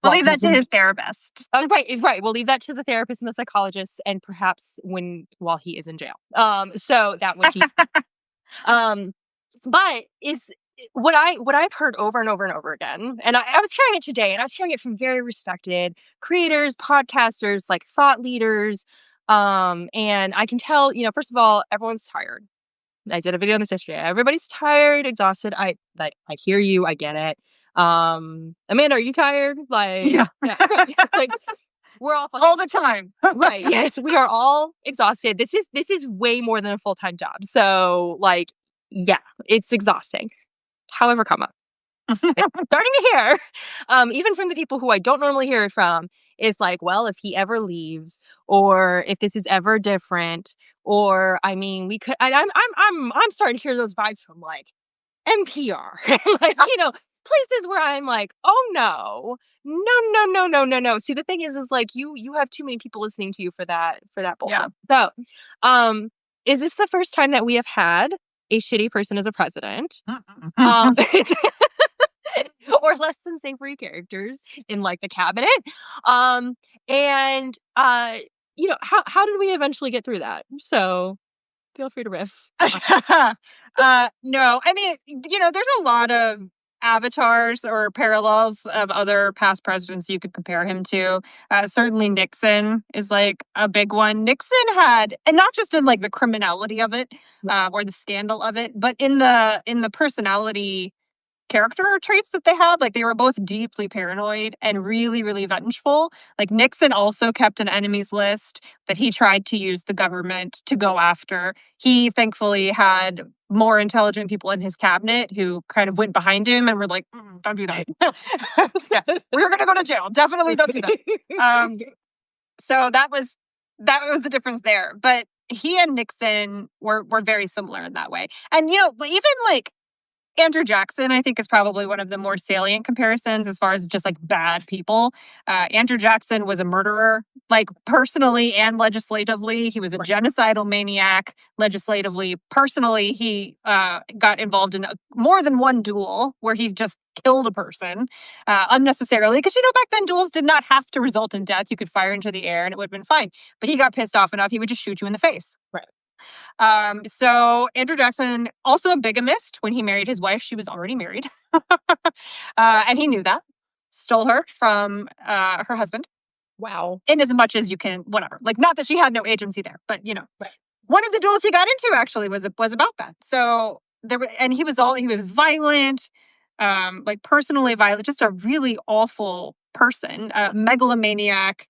We'll leave that to his therapist. Right. We'll leave that to the therapist and the psychologist, and perhaps while he is in jail. So that would be. But is what I've heard over and over and over again, and I was hearing it today, and I was hearing it from very respected creators, podcasters, like thought leaders. And I can tell, first of all, everyone's tired. I did a video on this yesterday. Everybody's tired, exhausted. I hear you. I get it. Amanda, are you tired? Like, yeah. Like, we're all all the time. Right. Yes, we are all exhausted. This is way more than a full-time job. So, like, yeah, it's exhausting. However, Starting to hear, even from the people who I don't normally hear it from, is like, well, if he ever leaves, or if this is ever different, or I mean, we could. I'm starting to hear those vibes from like NPR, like places where I'm like, oh no, no, no, no, no, no, no. See, the thing is like you have too many people listening to you for that Yeah. bullshit. So, um, is this the first time that we have had a shitty person as a president? Um, or less than savory characters in like the cabinet. Um, and how did we eventually get through that? So feel free to riff. No, I mean, there's a lot of avatars or parallels of other past presidents you could compare him to. Certainly Nixon is like a big one. Nixon had, and not just in like the criminality of it, or the scandal of it, but in the personality character traits that they had. Like they were both deeply paranoid and really, really vengeful. Like Nixon also kept an enemies list that he tried to use the government to go after. He thankfully had more intelligent people in his cabinet who kind of went behind him and were like, don't do that. Yeah, we're going to go to jail. Definitely don't do that. So that was the difference there. But he and Nixon were very similar in that way. And, even like Andrew Jackson, I think, is probably one of the more salient comparisons as far as just like bad people. Andrew Jackson was a murderer, like personally and legislatively. He was a genocidal maniac legislatively. Personally, he got involved in more than one duel where he just killed a person unnecessarily. Because, back then duels did not have to result in death. You could fire into the air and it would have been fine. But he got pissed off enough, he would just shoot you in the face. Right. So Andrew Jackson, also a bigamist. When he married his wife, she was already married. And he knew that. Stole her from her husband. Wow. In as much as you can, whatever. Like, not that she had no agency there, but Right. One of the duels he got into actually was about that. So and he was violent, like personally violent, just a really awful person, megalomaniac.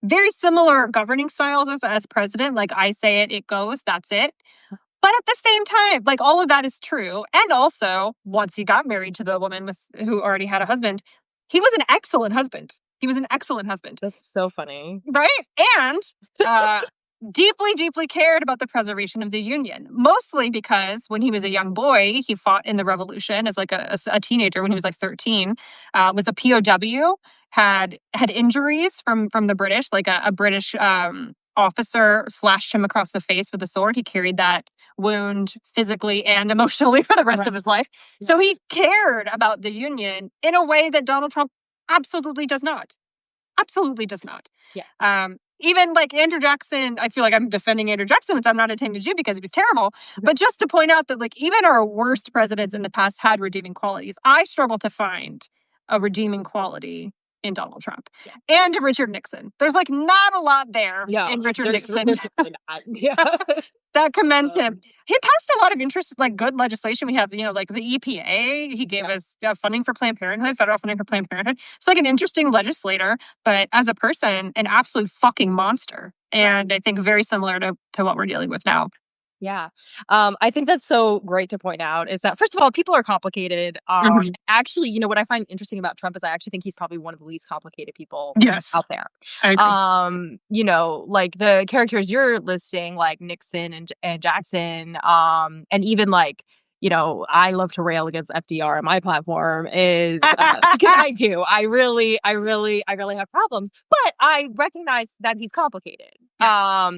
Very similar governing styles as president. Like, I say it, it goes, that's it. But at the same time, like, all of that is true. And also, once he got married to the woman who already had a husband, he was an excellent husband. He was an excellent husband. That's so funny. Right? And deeply, deeply cared about the preservation of the Union. Mostly because when he was a young boy, he fought in the Revolution as like a teenager when he was like 13, was a POW, had injuries from the British, like a British officer slashed him across the face with a sword. He carried that wound physically and emotionally for the rest of his life. So he cared about the Union in a way that Donald Trump absolutely does not. Absolutely does not. Yeah. Even like Andrew Jackson, I feel like I'm defending Andrew Jackson, which I'm not intending to do because he was terrible. But just to point out that like even our worst presidents in the past had redeeming qualities. I struggle to find a redeeming quality in Donald Trump and Richard Nixon. There's like not a lot there in Richard Nixon. Yeah. That commends him. He passed a lot of like good legislation. We have, like the EPA. He gave us funding for Planned Parenthood, federal funding for Planned Parenthood. It's like an interesting legislator, but as a person, an absolute fucking monster. And I think very similar to what we're dealing with now. Yeah. I think that's so great to point out is that, first of all, people are complicated. Actually, what I find interesting about Trump is I actually think he's probably one of the least complicated people out there. I agree. Like the characters you're listing, like Nixon and Jackson, and even like, I love to rail against FDR on my platform is because I do. I really have problems, but I recognize that he's complicated. Yeah.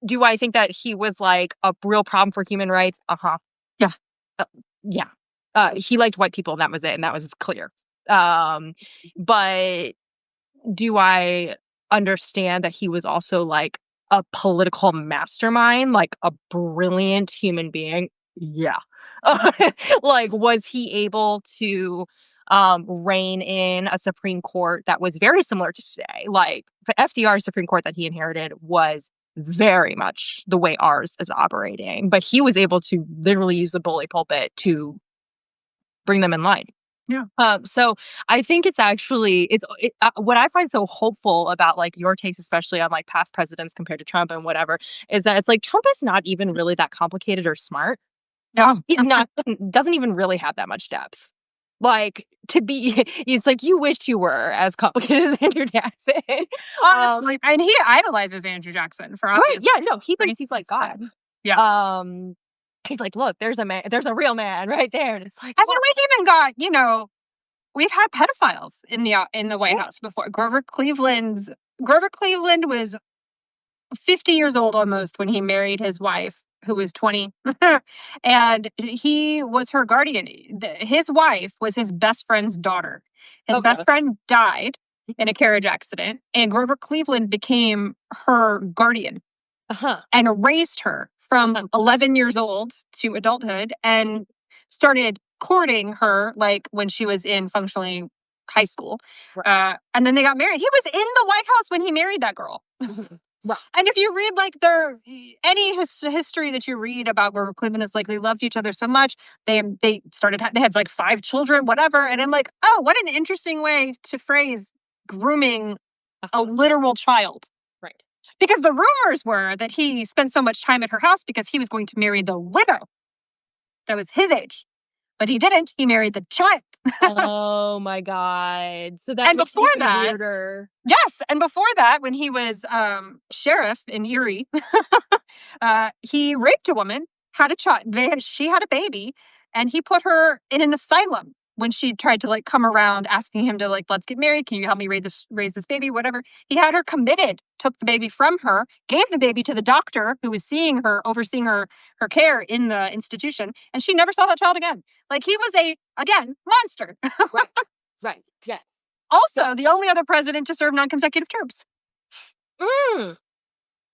Do I think that he was like a real problem for human rights? Yeah. Yeah. He liked white people and that was it. And that was clear. But do I understand that he was also like a political mastermind, like a brilliant human being? Yeah. Like, was he able to rein in a Supreme Court that was very similar to today? Like the FDR Supreme Court that he inherited was very much the way ours is operating, but he was able to literally use the bully pulpit to bring them in line. Yeah. So I think it's actually what I find so hopeful about like your takes, especially on like past presidents compared to Trump and whatever, is that it's like Trump is not even really that complicated or smart. No, He's not. Doesn't even really have that much depth. Like, to be it's like you wish you were as complicated as Andrew Jackson. Honestly, and he idolizes Andrew Jackson for Right, obvious yeah, no, he thinks he's like reasons, but God. yeah. Um, he's like, "Look, there's a real man right there," and it's like, And then we've even got, we've had pedophiles in the White yeah, House before. Grover Cleveland was 50 years old almost when he married his wife, who was 20. And he was her guardian. His wife was his best friend's daughter. His oh best gross. friend died in a carriage accident, and Grover Cleveland became her guardian Uh-huh. and raised her from 11 years old to adulthood and started courting her like when she was in functionally high school. Right. And then they got married. He was in the White House when he married that girl. Mhm. Right. And if you read like any history that you read about Grover Cleveland, it's like they loved each other so much. They started they had like 5 children, whatever. And I'm like, oh, what an interesting way to phrase grooming a Uh-huh. literal child. Right. Because the rumors were that he spent so much time at her house because he was going to marry the widow that was his age. But he didn't. He married the child. Oh my god. So that And makes before it even that, weirder. yes. And before that, when he was sheriff in Erie, he raped a woman, had a child. She had a baby, and he put her in an asylum when she tried to like come around asking him to like, let's get married. Can you help me raise this baby? Whatever. He had her committed, took the baby from her, gave the baby to the doctor who was overseeing her care in the institution, and she never saw that child again. Like he was again, monster. Right. Right. Yes. Also, the only other president to serve non-consecutive terms. Mm.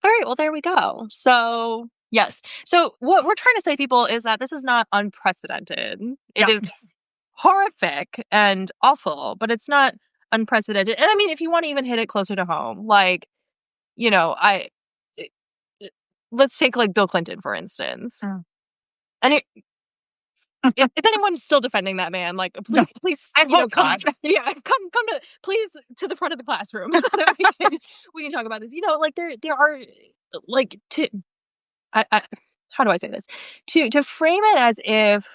All right, well, there we go. So, yes. So, what we're trying to say, people, is that this is not unprecedented. It Yeah. is horrific and awful, but it's not unprecedented. And I mean, if you want to even hit it closer to home, like, you know, it- let's take like Bill Clinton, for instance. Oh. And is anyone still defending that man? Like, No. please, I hope come, not. yeah, come to, please, to the front of the classroom so that we can talk about this. Like there are like I how do I say this? To frame it as if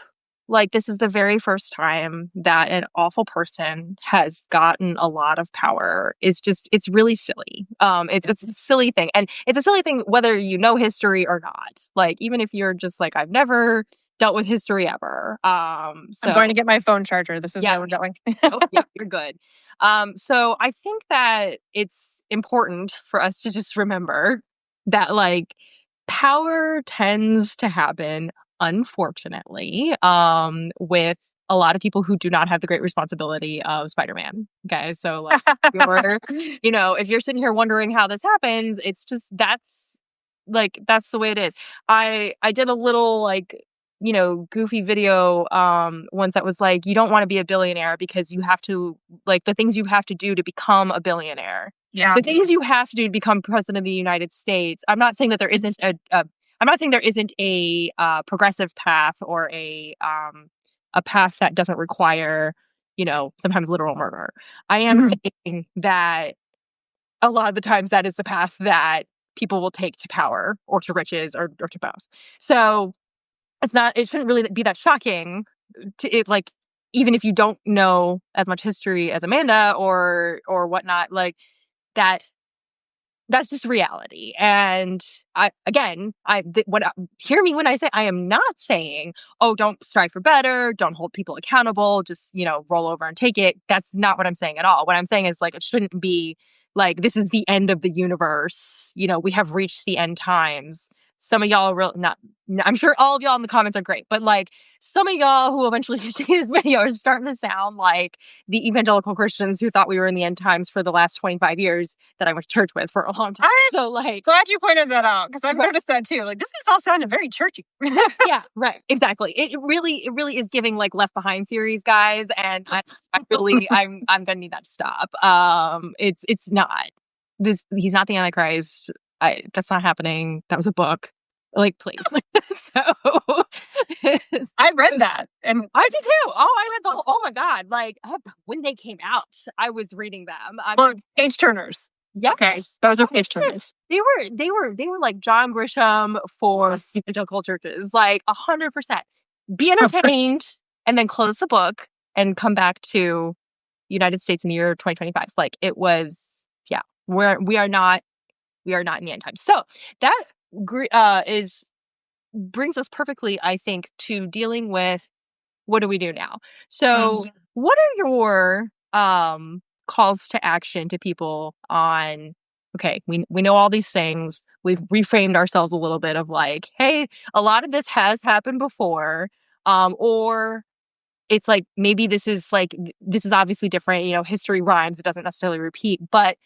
like this is the very first time that an awful person has gotten a lot of power is just it's really silly. It's a silly thing. And it's a silly thing whether you know history or not. Like even if you're just like I've never dealt with history ever. So I'm going to get my phone charger. This is yeah. where we're going. Oh, yeah, you're good. So I think that it's important for us to just remember that like power tends to happen, unfortunately, with a lot of people who do not have the great responsibility of Spider-Man. Okay. So like if you're sitting here wondering how this happens, it's just that's the way it is. I did a little like goofy video once that was like, you don't want to be a billionaire because you have to like the things you have to do to become a billionaire. Yeah. The things you have to do to become president of the United States. I'm not saying that there isn't a progressive path or a path that doesn't require, sometimes literal murder. I am saying that a lot of the times that is the path that people will take to power or to riches or to both. So it shouldn't really be that shocking to it, like, even if you don't know as much history as Amanda or whatnot, like that that's just reality. And hear me when I say I am not saying, oh, don't strive for better, don't hold people accountable, just, roll over and take it. That's not what I'm saying at all. What I'm saying is like, it shouldn't be like, this is the end of the universe. We have reached the end times. Some of y'all are I'm sure all of y'all in the comments are great, but like some of y'all who eventually see this video are starting to sound like the evangelical Christians who thought we were in the end times for the last 25 years that I went to church with for a long time. So like, glad you pointed that out because I've noticed that too. Like this is all sounding very churchy. Yeah, right, exactly. It really is giving like Left Behind series, guys, and I'm gonna need that to stop. It's not this. He's not the Antichrist. That's not happening. That was a book. Like, please. So I read that, and I did too. Oh, I read the whole. Oh my god! Like when they came out, I was reading them. page turners. Yeah, okay, those are page turners. They were like John Grisham for evangelical churches. Like 100%. Be entertained and then close the book and come back to United States in the year 2025. Like it was, yeah, we are not in the end times. So that is brings us perfectly, I think, to dealing with what do we do now. So what are your calls to action to people on, okay, we know all these things. We've reframed ourselves a little bit of like, hey, a lot of this has happened before. Or it's like maybe this is obviously different, history rhymes, it doesn't necessarily repeat, but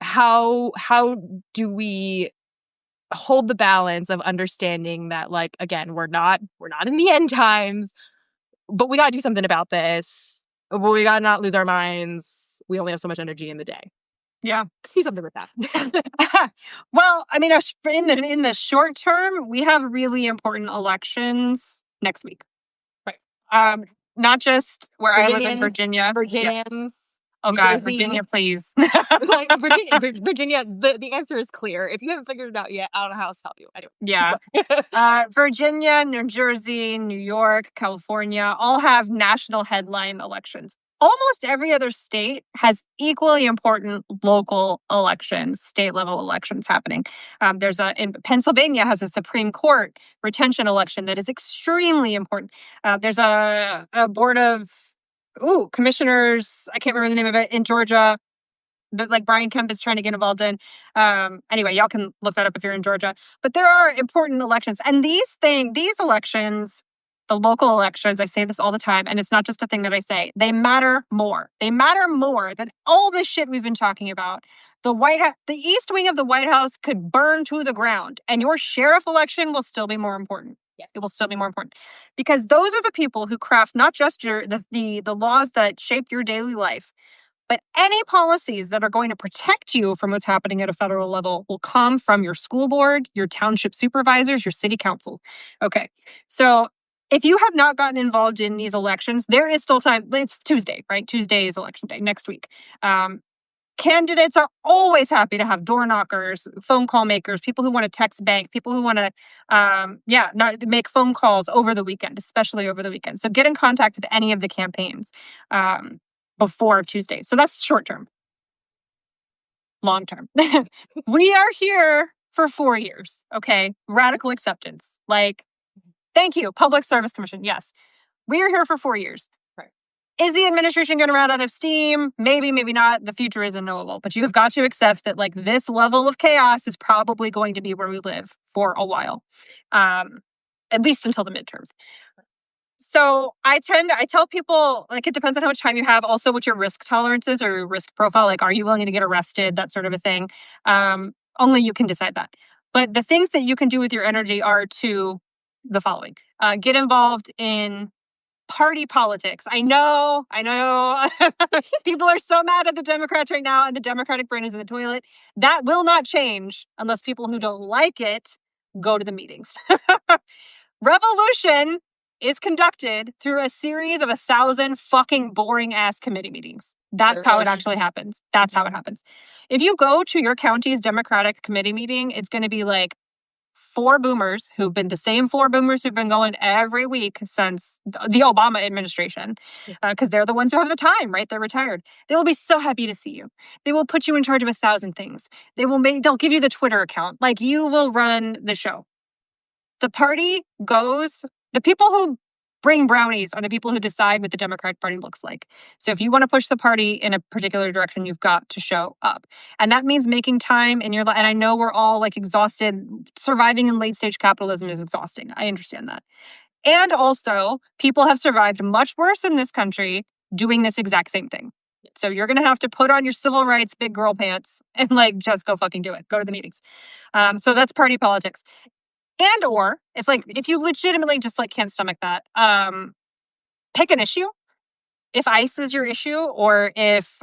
how do we hold the balance of understanding that, like, again, we're not in the end times, but we got to do something about this. But we got to not lose our minds. We only have so much energy in the day. Yeah. Do something with that. Well, I mean, in the short term, we have really important elections next week. Right. Not just where I live in Virginia. Virginians. Yeah. Oh God, Virginia, please. Like Virginia, the answer is clear. If you haven't figured it out yet, I don't know how else to help you. Anyway. Yeah. Virginia, New Jersey, New York, California all have national headline elections. Almost every other state has equally important local elections, state level elections happening. In Pennsylvania has a Supreme Court retention election that is extremely important. There's a board of commissioners. I can't remember the name of it in Georgia that like Brian Kemp is trying to get involved in. Anyway, y'all can look that up if you're in Georgia. But there are important elections, and these elections, the local elections, I say this all the time, and it's not just a thing that I say. They matter more. They matter more than all this shit we've been talking about. The East Wing of the White House could burn to the ground, and your sheriff election will still be more important. Yes. It will still be more important because those are the people who craft not just the laws that shape your daily life, but any policies that are going to protect you from what's happening at a federal level will come from your school board, your township supervisors, your city council. Okay. So if you have not gotten involved in these elections, there is still time. It's Tuesday, right? Tuesday is election day next week. Candidates are always happy to have door knockers, phone call makers, people who want to text bank, people who want to, not make phone calls over the weekend, especially over the weekend. So get in contact with any of the campaigns before Tuesday. So that's short term. Long term. We are here for 4 years. Okay. Radical acceptance. Like, thank you. Public Service Commission. Yes. We are here for 4 years. Is the administration going to run out of steam? Maybe, maybe not. The future is unknowable. But you have got to accept that like this level of chaos is probably going to be where we live for a while, at least until the midterms. So I tell people, like, it depends on how much time you have. Also, what your risk tolerance is or your risk profile. Like, are you willing to get arrested? That sort of a thing. Only you can decide that. But the things that you can do with your energy are to the following. Get involved in party politics. I know. People are so mad at the Democrats right now, and the Democratic brain is in the toilet. That will not change unless people who don't like it go to the meetings. Revolution is conducted through a series of 1,000 fucking boring ass committee meetings. That's how it actually happens. That's how it happens. If you go to your county's Democratic committee meeting, it's going to be like 4 boomers who've been the same 4 boomers who've been going every week since the Obama administration, because they're the ones who have the time, right? They're retired. They will be so happy to see you. They will put you in charge of 1,000 things. They'll give you the Twitter account. Like, you will run the show. The party goes, the people who bring brownies are the people who decide what the Democratic Party looks like. So if you want to push the party in a particular direction, you've got to show up. And that means making time in your life. And I know we're all like exhausted. Surviving in late stage capitalism is exhausting. I understand that. And also, people have survived much worse in this country doing this exact same thing. So you're going to have to put on your civil rights big girl pants and like just go fucking do it. Go to the meetings. So that's party politics. And or if you legitimately just like can't stomach that, pick an issue. If ICE is your issue, or if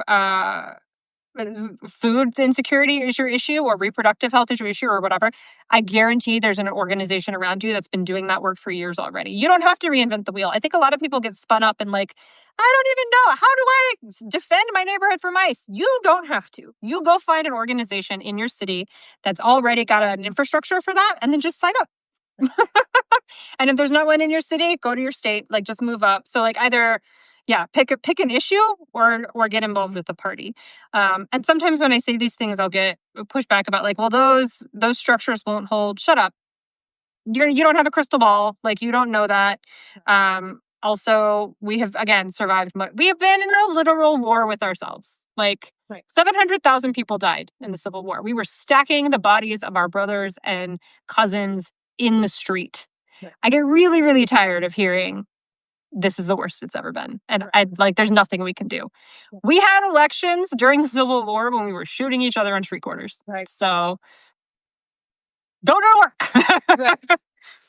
food insecurity is your issue, or reproductive health is your issue, or whatever, I guarantee there's an organization around you that's been doing that work for years already. You don't have to reinvent the wheel. I think a lot of people get spun up in like, I don't even know. How do I defend my neighborhood from ICE? You don't have to. You go find an organization in your city that's already got an infrastructure for that, and then just sign up. And if there's not one in your city, go to your state, like just move up. So like either, pick an issue or get involved with the party. And sometimes when I say these things, I'll get pushback about like, well, those structures won't hold. Shut up. You don't have a crystal ball. Like, you don't know that. Also, we have, again, survived. We have been in a literal war with ourselves. Like, Right. 700,000 people died in the Civil War. We were stacking the bodies of our brothers and cousins in the street. Right. I get really, really tired of hearing this is the worst it's ever been. And there's nothing we can do. We had elections during the Civil War when we were shooting each other on street corners. Right. So go to work. Right.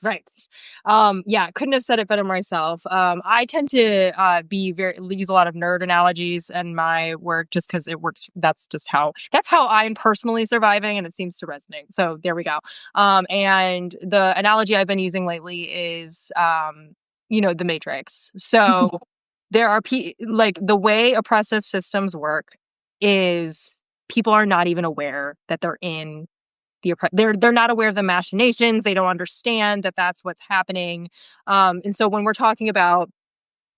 Right. Yeah, couldn't have said it better myself. I tend to use a lot of nerd analogies in my work just because it works. That's how I'm personally surviving, and it seems to resonate. So there we go. And the analogy I've been using lately is, the Matrix. So there are like the way oppressive systems work is people are not even aware that they're in they're not aware of the machinations. They don't understand that that's what's happening. And so when we're talking about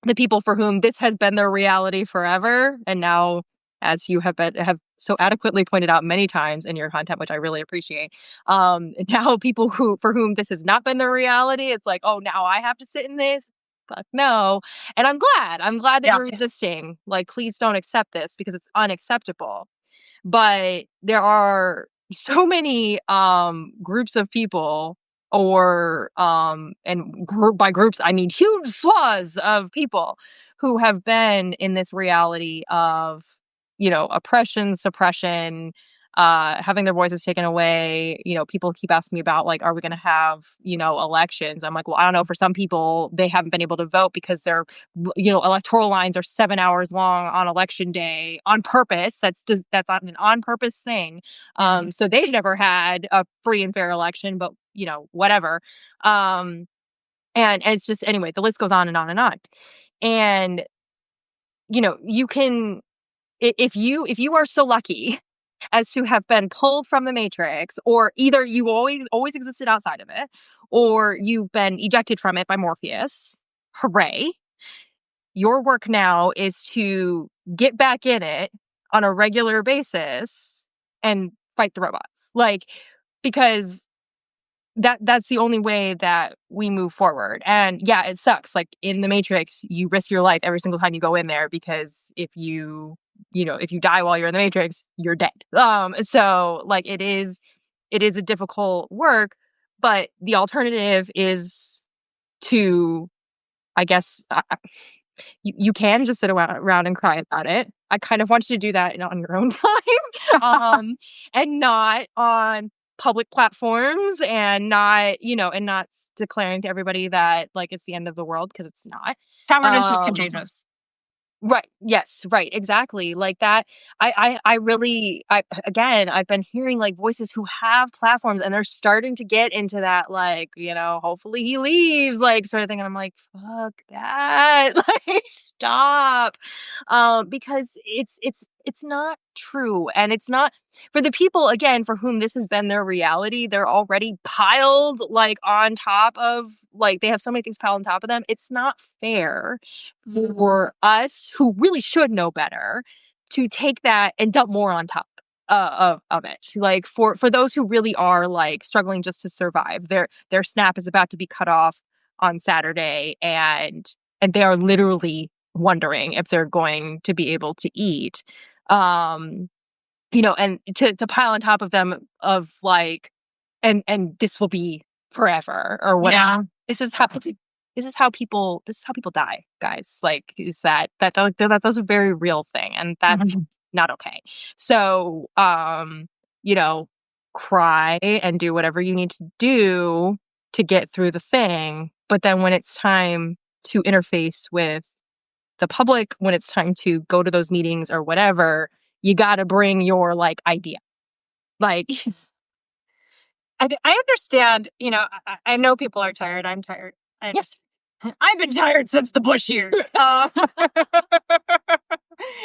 the people for whom this has been their reality forever, and now, as you have so adequately pointed out many times in your content, which I really appreciate, now people for whom this has not been their reality, it's like, oh, now I have to sit in this. Fuck no. And I'm glad that you're resisting. Like, please don't accept this because it's unacceptable. But there are so many groups of people and by groups I mean huge swaths of people who have been in this reality of oppression, suppression, having their voices taken away. People keep asking me about, like, are we going to have elections? I'm like, well, I don't know. For some people, they haven't been able to vote because their electoral lines are 7 hours long on election day on purpose. That's an on purpose thing. So they've never had a free and fair election, but whatever. And it's just, anyway, the list goes on and on and on. And you can, if you are so lucky as to have been pulled from the Matrix, or either you always existed outside of it, or you've been ejected from it by Morpheus, hooray. Your work now is to get back in it on a regular basis and fight the robots. Like, because that's the only way that we move forward. And yeah, it sucks. Like, in the Matrix, you risk your life every single time you go in there, because if you die while you're in the Matrix, you're dead. So like, it is a difficult work, but the alternative is to, I guess, you can just sit around and cry about it. I kind of want you to do that on your own time, and not on public platforms, and not declaring to everybody that, like, it's the end of the world, because it's not. Cowardice is contagious. Right. Yes. Right. Exactly. Like that. Again, I've been hearing, like, voices who have platforms, and they're starting to get into that, like, hopefully he leaves, like, sort of thing. And I'm like, fuck that. Like, stop. Because it's not true. And it's not for the people, again, for whom this has been their reality. They're already piled, like, on top of, like, they have so many things piled on top of them. It's not fair for us, who really should know better, to take that and dump more on top of it. Like, for those who really are, like, struggling just to survive, their SNAP is about to be cut off on Saturday, and they are literally wondering if they're going to be able to eat. And to pile on top of them, of like, and this will be forever, or whatever. Yeah. This is how people die, guys. Like, that's a very real thing, and that's not okay. So, cry and do whatever you need to do to get through the thing. But then when it's time to interface with the public, when it's time to go to those meetings or whatever, you got to bring your, like, idea. Like, I understand, I know people are tired. I'm tired. I understand. I've been tired since the Bush years.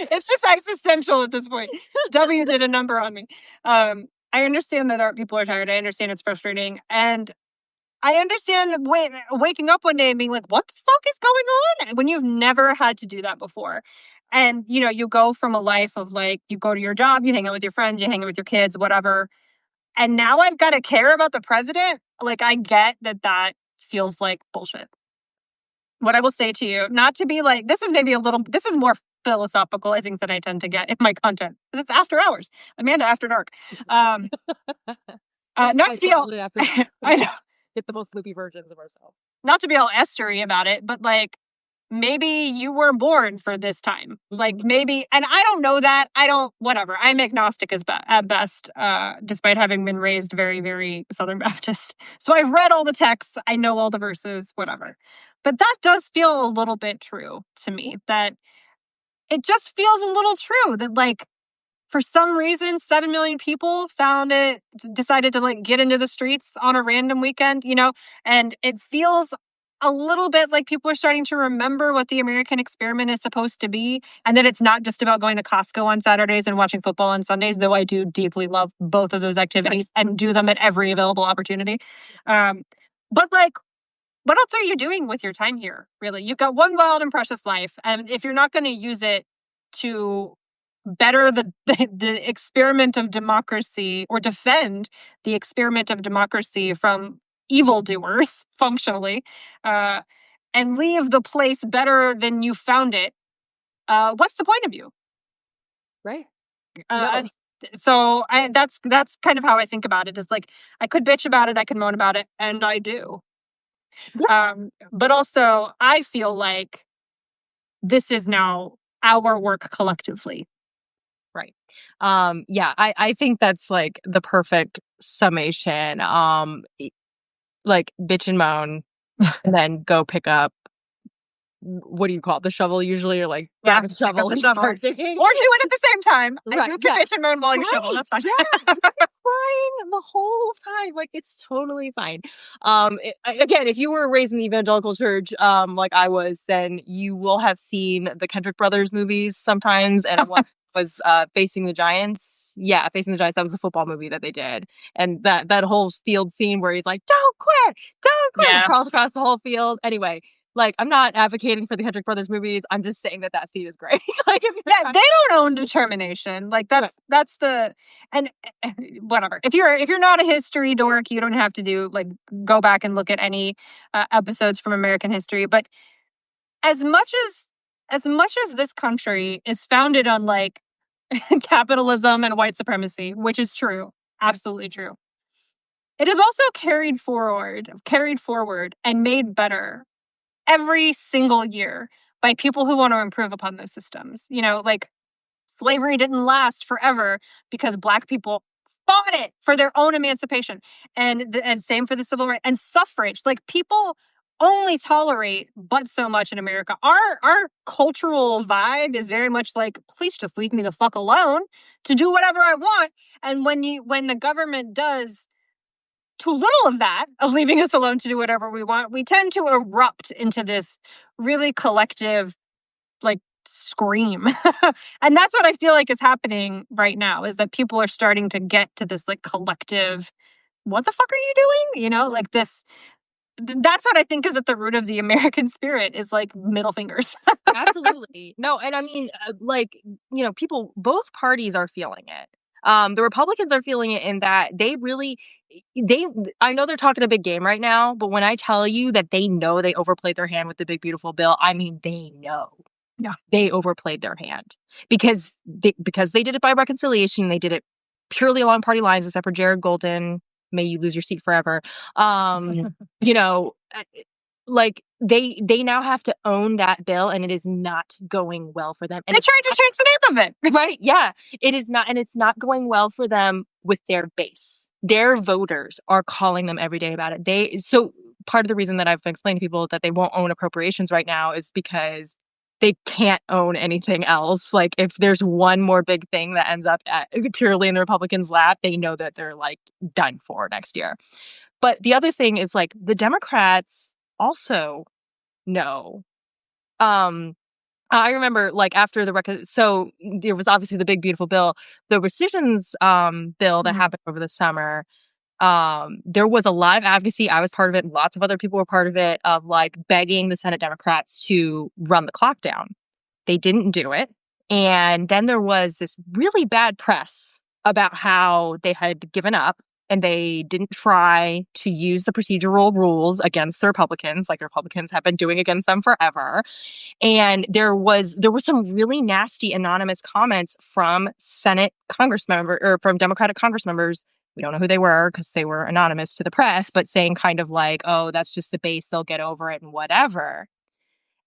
It's just existential at this point. W did a number on me. I understand that our people are tired. I understand it's frustrating. And I understand waking up one day and being like, what the fuck is going on? When you've never had to do that before. And, you know, you go from a life of like, you go to your job, you hang out with your friends, you hang out with your kids, whatever. And now I've got to care about the president. Like, I get that feels like bullshit. What I will say to you, not to be like, this is more philosophical, I think, than I tend to get in my content. Because it's after hours. Amanda After Dark. Not to be all, I know. Get the most loopy versions of ourselves. Not to be all estery about it, but like, maybe you were born for this time. Like, maybe, and I don't know that. Whatever. I'm agnostic at best, despite having been raised very, very Southern Baptist. So I've read all the texts. I know all the verses, whatever. But that does feel a little bit true to me, that it just feels a little true that, like, for some reason, 7 million people decided to like get into the streets on a random weekend, you know, and it feels a little bit like people are starting to remember what the American experiment is supposed to be, and that it's not just about going to Costco on Saturdays and watching football on Sundays, though I do deeply love both of those activities and do them at every available opportunity. But like, what else are you doing with your time here, really? You've got one wild and precious life, and if you're not going to use it to better the experiment of democracy, or defend the experiment of democracy from evildoers, functionally, and leave the place better than you found it, what's the point of you? Right. No. So that's kind of how I think about it. Is like, I could bitch about it, I could moan about it, and I do. Yeah. But also, I feel like this is now our work collectively. Right. Yeah, I think that's like the perfect summation. Like, bitch and moan, and then go pick up, what do you call it? The shovel usually, or like grab the shovel and start digging. Or do it at the same time. Right, You can bitch and moan while you shovel. That's fine. Yeah, you can crying the whole time. Like, it's totally fine. Again, if you were raised in the evangelical church, like I was, then you will have seen the Kendrick Brothers movies sometimes. And one was Facing the Giants. Yeah, Facing the Giants. That was a football movie that they did, and that whole field scene where he's like, "Don't quit, don't quit," and crawls across the whole field. Anyway. Like, I'm not advocating for the Kendrick Brothers movies. I'm just saying that scene is great. Like, yeah, they don't own determination. Like, that's the, and whatever. If you're not a history dork, you don't have to go back and look at any episodes from American history. But as much as this country is founded on like capitalism and white supremacy, which is true, absolutely true, it is also carried forward and made better every single year by people who want to improve upon those systems. You know, like, slavery didn't last forever because Black people fought it for their own emancipation. And same for the civil rights and suffrage. Like, people only tolerate but so much in America. Our cultural vibe is very much like, please just leave me the fuck alone to do whatever I want. And when the government does too little of that, of leaving us alone to do whatever we want, we tend to erupt into this really collective, like, scream. And that's what I feel like is happening right now, is that people are starting to get to this like collective, what the fuck are you doing? You know, like this. That's what I think is at the root of the American spirit, is like middle fingers. Absolutely. No, and I mean, like, you know, both parties are feeling it. The Republicans are feeling it in that I know they're talking a big game right now, but when I tell you that they know they overplayed their hand with the big, beautiful bill, I mean, they know. Yeah. They overplayed their hand because they did it by reconciliation. They did it purely along party lines, except for Jared Golden. May you lose your seat forever. You know, like, they now have to own that bill, and it is not going well for them. And they're trying to change the name of it. Right. Yeah. It is not. And it's not going well for them with their base. Their voters are calling them every day about it. So part of the reason that I've explained to people that they won't own appropriations right now is because they can't own anything else. Like, if there's one more big thing that ends up purely in the Republicans' lap, they know that they're like done for next year. But the other thing is, like, the Democrats also know. I remember, like, after so there was obviously the big, beautiful bill, the rescissions bill that happened over the summer. there was a lot of advocacy. I was part of it. Lots of other people were part of it, of like begging the Senate Democrats to run the clock down. They didn't do it. And then there was this really bad press about how they had given up and they didn't try to use the procedural rules against the Republicans, like the Republicans have been doing against them forever. And there were some really nasty anonymous comments from Senate Congress member or from Democratic Congress members. We don't know who they were because they were anonymous to the press, but saying kind of like, oh, that's just the base, they'll get over it and whatever.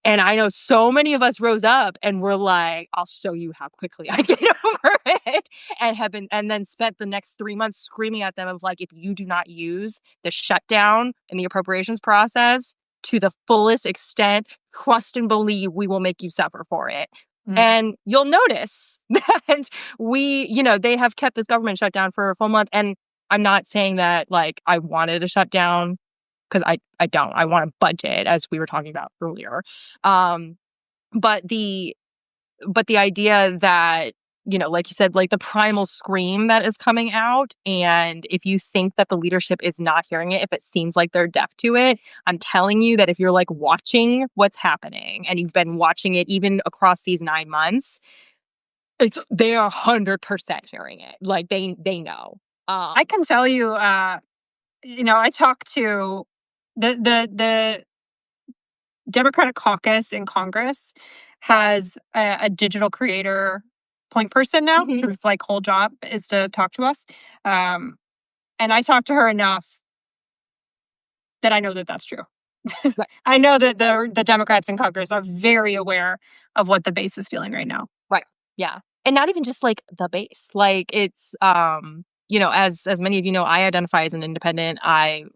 And I know so many of us rose up and were like, I'll show you how quickly I get over it. And then spent the next 3 months screaming at them of like, if you do not use the shutdown in the appropriations process to the fullest extent, trust and believe we will make you suffer for it. And you'll notice that they have kept this government shutdown for a full month. And I'm not saying that like I wanted a shutdown, because I don't. I want a budget, as we were talking about earlier. But the idea that, like you said, like the primal scream that is coming out, and if you think that the leadership is not hearing it, if it seems like they're deaf to it, I'm telling you that if you're like watching what's happening and you've been watching it even across these 9 months, they are 100% hearing it. Like they know. I can tell you, I talked to the Democratic caucus in Congress has a digital creator point person now, whose like whole job is to talk to us. And I talked to her enough that I know that that's true. Right. I know that the Democrats in Congress are very aware of what the base is feeling right now. Right. Yeah. And not even just like the base. Like it's as many of you know, I identify as an independent. I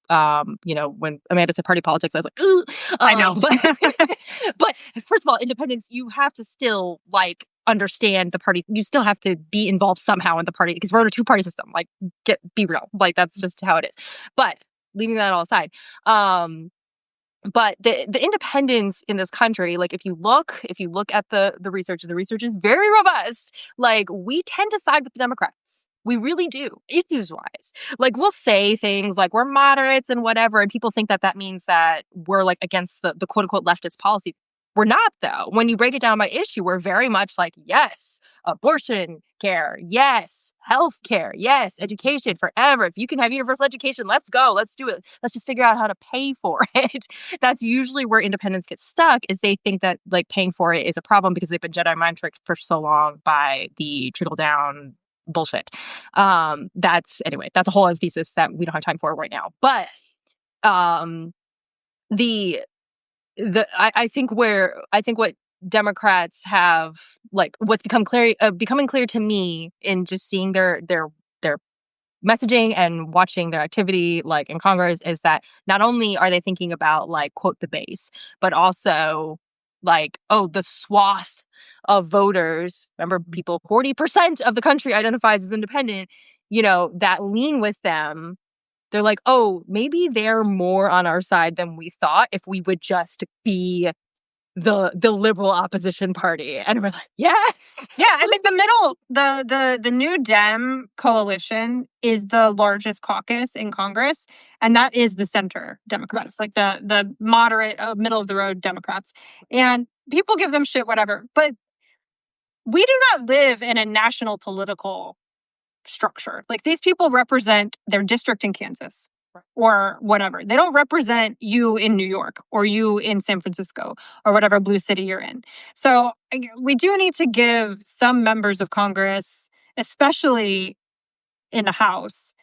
when Amanda said party politics, I was like, ooh. I know. But first of all, independence, you have to still like understand the party. You still have to be involved somehow in the party because we're in a two-party system. Like, be real. Like, that's just how it is. But leaving that all aside, but the independence in this country, like if you look at the research is very robust. Like we tend to side with the Democrats. We really do, issues-wise. Like, we'll say things like we're moderates and whatever, and people think that that means that we're, like, against the quote-unquote leftist policies. We're not, though. When you break it down by issue, we're very much like, yes, abortion care, yes, health care, yes, education forever. If you can have universal education, let's go. Let's do it. Let's just figure out how to pay for it. That's usually where independents get stuck, is they think that, like, paying for it is a problem because they've been Jedi mind tricked for so long by the trickle-down bullshit. That's a whole other thesis that we don't have time for right now. But I think what Democrats have, like, what's becoming clear to me in just seeing their messaging and watching their activity, like in Congress, is that not only are they thinking about like quote the base, but also like, oh, the swath of voters. Remember, people, 40% of the country identifies as independent, that lean with them. They're like, oh, maybe they're more on our side than we thought if we would just be the liberal opposition party. And we're like, yes. Yeah, I think the New Dem coalition is the largest caucus in Congress, and that is the center Democrats, like the moderate, middle of the road Democrats. And people give them shit, whatever, but we do not live in a national political structure. Like, these people represent their district in Kansas or whatever. They don't represent you in New York or you in San Francisco or whatever blue city you're in. So we do need to give some members of Congress, especially in the House,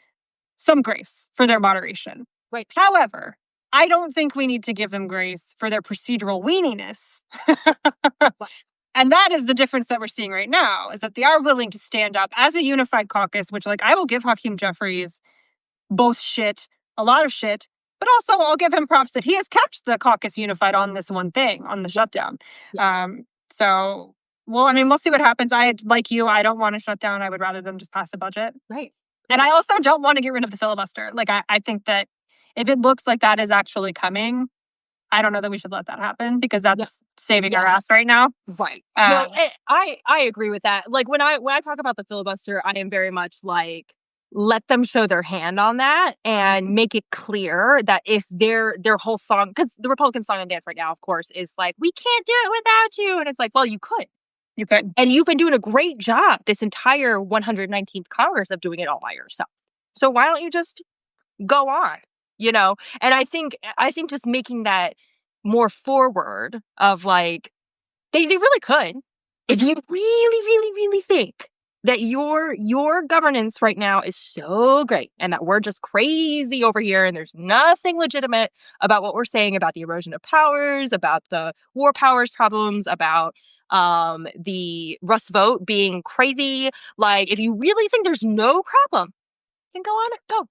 some grace for their moderation. Right. However, I don't think we need to give them grace for their procedural weaniness. And that is the difference that we're seeing right now, is that they are willing to stand up as a unified caucus, which, like, I will give Hakeem Jeffries both shit, a lot of shit, but also I'll give him props that he has kept the caucus unified on this one thing, on the shutdown. Yeah. We'll see what happens. I don't want to shut down. I would rather them just pass a budget. Right. And I also don't want to get rid of the filibuster. Like, I think that if it looks like that is actually coming, I don't know that we should let that happen, because that's saving our ass right now. Right. No, I agree with that. Like, when I talk about the filibuster, I am very much like, let them show their hand on that and make it clear that if their whole song, because the Republican song and dance right now, of course, is like, we can't do it without you. And it's like, well, you could. You could. And you've been doing a great job this entire 119th Congress of doing it all by yourself. So why don't you just go on, you know? And I think just making that more forward of like, they really could. If you really, really, really think that your governance right now is so great and that we're just crazy over here and there's nothing legitimate about what we're saying about the erosion of powers, about the war powers problems, about the Rust vote being crazy, like if you really think there's no problem, then go on, go.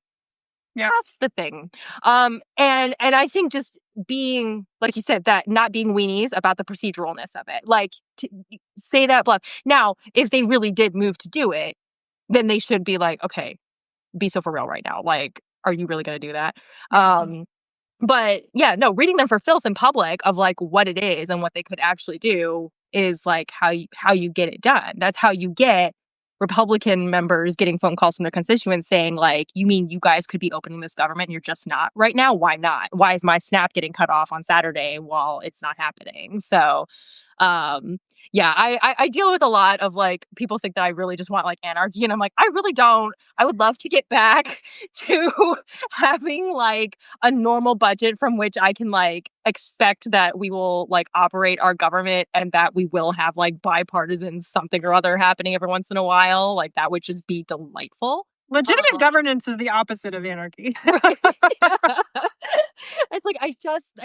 Yeah. That's the thing. And I think just being, like you said, that not being weenies about the proceduralness of it, like to say that bluff. Now, if they really did move to do it, then they should be like, okay, be so for real right now. Like, are you really going to do that? But yeah, no, reading them for filth in public of like what it is and what they could actually do is like how you get it done. That's how you get Republican members getting phone calls from their constituents saying like, you mean you guys could be opening this government and you're just not right now? Why not? Why is my SNAP getting cut off on Saturday while it's not happening? So, yeah, I deal with a lot of like people think that I really just want like anarchy, and I'm like, I really don't. I would love to get back to having like a normal budget from which I can like expect that we will like operate our government and that we will have like bipartisan something or other happening every once in a while. Like that would just be delightful. Legitimate governance is the opposite of anarchy. It's like I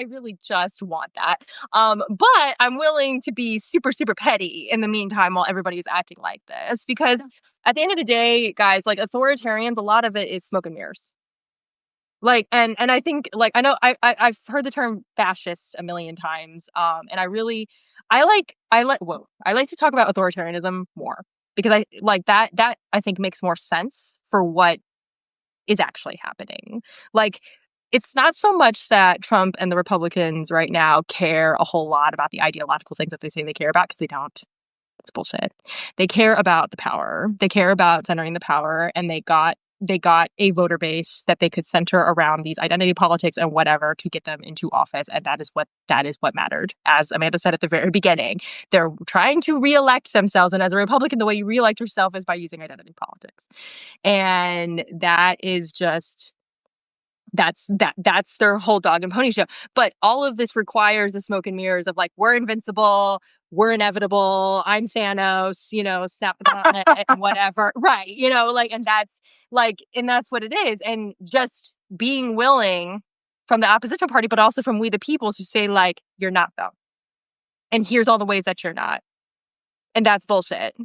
really just want that. But I'm willing to be super, super petty in the meantime while everybody's acting like this. Because at the end of the day, guys, like authoritarians, a lot of it is smoke and mirrors. Like and I think like I know I've heard the term fascist a million times. And I like to talk about authoritarianism more. Because I like that I think makes more sense for what is actually happening. Like, it's not so much that Trump and the Republicans right now care a whole lot about the ideological things that they say they care about, because they don't. It's bullshit. They care about the power. They care about centering the power, and they got a voter base that they could center around these identity politics and whatever to get them into office, and that is what mattered. As Amanda said at the very beginning, they're trying to reelect themselves, and as a Republican, the way you reelect yourself is by using identity politics, and that is just that's their whole dog and pony show. But all of this requires the smoke and mirrors of like, we're invincible, we're inevitable, I'm Thanos, snap the button, whatever. Right. And that's what it is. And just being willing from the opposition party, but also from we the people, to say like, you're not though. And here's all the ways that you're not. And that's bullshit.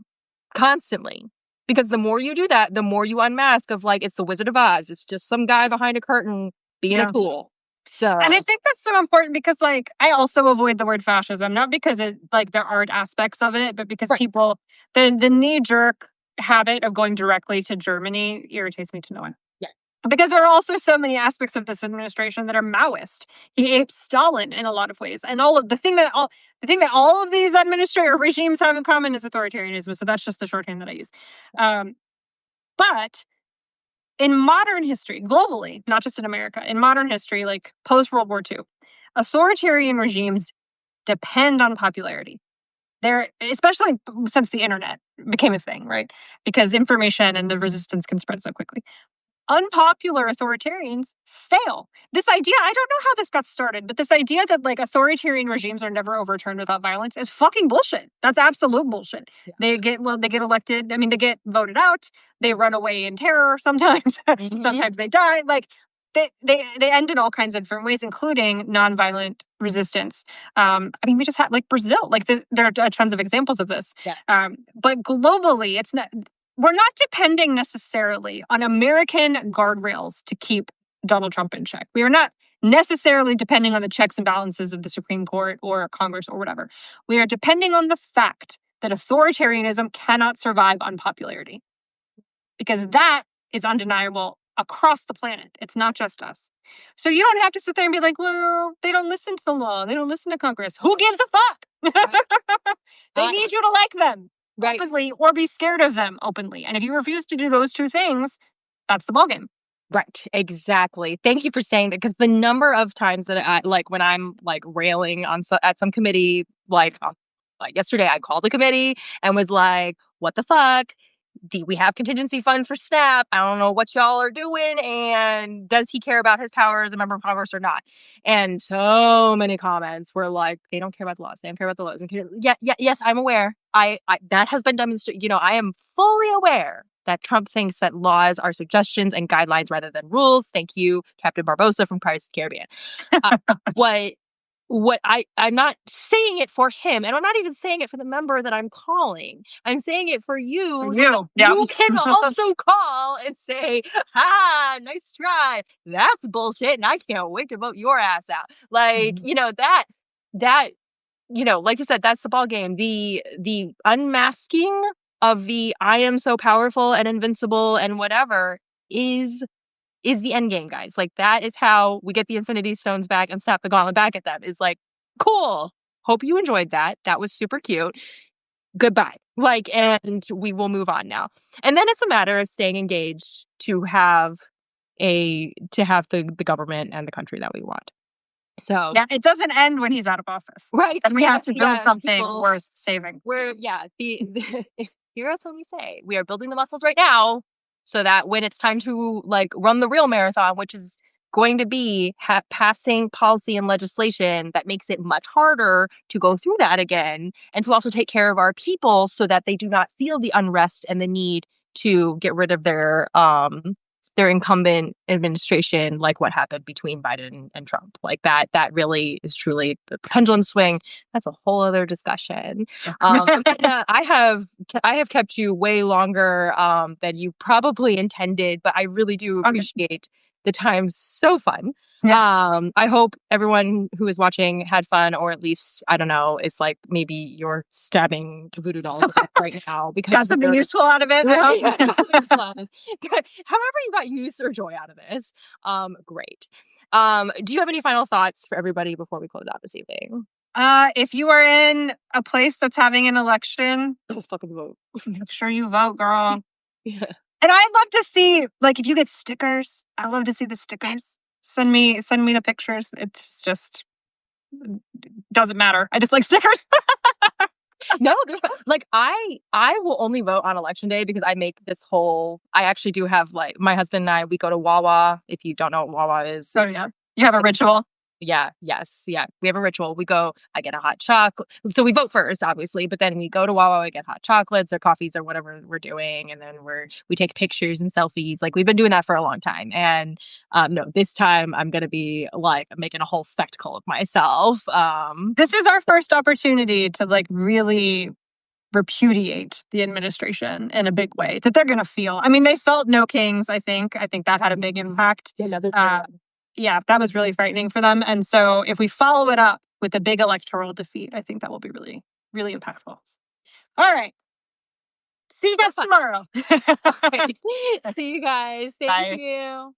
Constantly. Because the more you do that, the more you unmask of like, it's the Wizard of Oz. It's just some guy behind a curtain being a tool. So, and I think that's so important because like, I also avoid the word fascism, not because it like there aren't aspects of it, but because people, the knee jerk habit of going directly to Germany irritates me to no end. Yeah. Because there are also so many aspects of this administration that are Maoist. He apes Stalin in a lot of ways. And the thing that all of these regimes have in common is authoritarianism. So that's just the shorthand that I use. But in modern history, globally, not just in America, in modern history, like post-World War II, authoritarian regimes depend on popularity. Especially since the internet became a thing, right? Because information and the resistance can spread so quickly. Unpopular authoritarians fail. This idea, I don't know how this got started, but this idea that like authoritarian regimes are never overturned without violence is fucking bullshit. That's absolute bullshit. Yeah. They get elected. I mean, they get voted out. They run away in terror sometimes. Mm-hmm. Sometimes they die. Like they end in all kinds of different ways, including nonviolent resistance. I mean, we just had like Brazil. Like there are tons of examples of this. Yeah. But globally, it's not. We're not depending necessarily on American guardrails to keep Donald Trump in check. We are not necessarily depending on the checks and balances of the Supreme Court or Congress or whatever. We are depending on the fact that authoritarianism cannot survive unpopularity. Because that is undeniable across the planet. It's not just us. So you don't have to sit there and be like, well, they don't listen to the law. They don't listen to Congress. Who gives a fuck? Right. They need you to like them. Right. Openly, or be scared of them openly. And if you refuse to do those two things, that's the ballgame. Right, exactly. Thank you for saying that, because the number of times that I like when I'm like railing on at some committee, like yesterday, I called a committee and was like, "What the fuck? Do we have contingency funds for SNAP? I don't know what y'all are doing, and does he care about his power as a member of Congress or not?" And so many comments were like, "They don't care about the laws. They don't care about the laws." And yes, I'm aware. I that has been demonstrated. You know, I am fully aware that Trump thinks that laws are suggestions and guidelines rather than rules. Thank you, Captain Barbosa from Pirates of the Caribbean. Uh, what I'm not saying it for him, and I'm not even saying it for the member that I'm calling. I'm saying it for you, so you can also call and say, nice try. That's bullshit, and I can't wait to vote your ass out. Like, that like you said, that's the ball game. The unmasking of the I am so powerful and invincible and whatever is the end game, guys. Like, that is how we get the Infinity Stones back and snap the gauntlet back at them. Is like, cool. Hope you enjoyed that. That was super cute. Goodbye. Like, and we will move on now. And then it's a matter of staying engaged to have the government and the country that we want. So yeah, it doesn't end when he's out of office, right? And we have to build something worth saving. The heroes only say we are building the muscles right now, so that when it's time to like run the real marathon, which is going to be passing policy and legislation that makes it much harder to go through that again, and to also take care of our people so that they do not feel the unrest and the need to get rid of their incumbent administration, like what happened between Biden and Trump. Like that really is truly the pendulum swing. That's a whole other discussion. Amanda, I have kept you way longer than you probably intended, but I really do appreciate the time. So fun. Yeah. I hope everyone who is watching had fun, or at least, I don't know, it's like maybe you're stabbing voodoo dolls right now because got something useful out of it. However you got use or joy out of this, great. Do you have any final thoughts for everybody before we close out this evening? If you are in a place that's having an election, fucking vote. Make sure you vote, girl. Yeah. And I'd love to see, like, if you get stickers, I'd love to see the stickers. Send me the pictures. It's just doesn't matter. I just like stickers. No, like I will only vote on election day because I make this whole. I actually do have, like, my husband and I. We go to Wawa. If you don't know what Wawa is, so yeah, you have a ritual. Yeah. Yes. Yeah. We have a ritual. We go, I get a hot chocolate. So we vote first, obviously, but then we go to Wawa, we get hot chocolates or coffees or whatever we're doing. And then we take pictures and selfies. Like, we've been doing that for a long time. And no, this time I'm going to be like making a whole spectacle of myself. This is our first opportunity to like really repudiate the administration in a big way that they're going to feel. I mean, they felt No Kings, I think. I think that had a big impact. Yeah, that was really frightening for them. And so if we follow it up with a big electoral defeat, I think that will be really, really impactful. All right. See you guys tomorrow. See you guys. Thank you.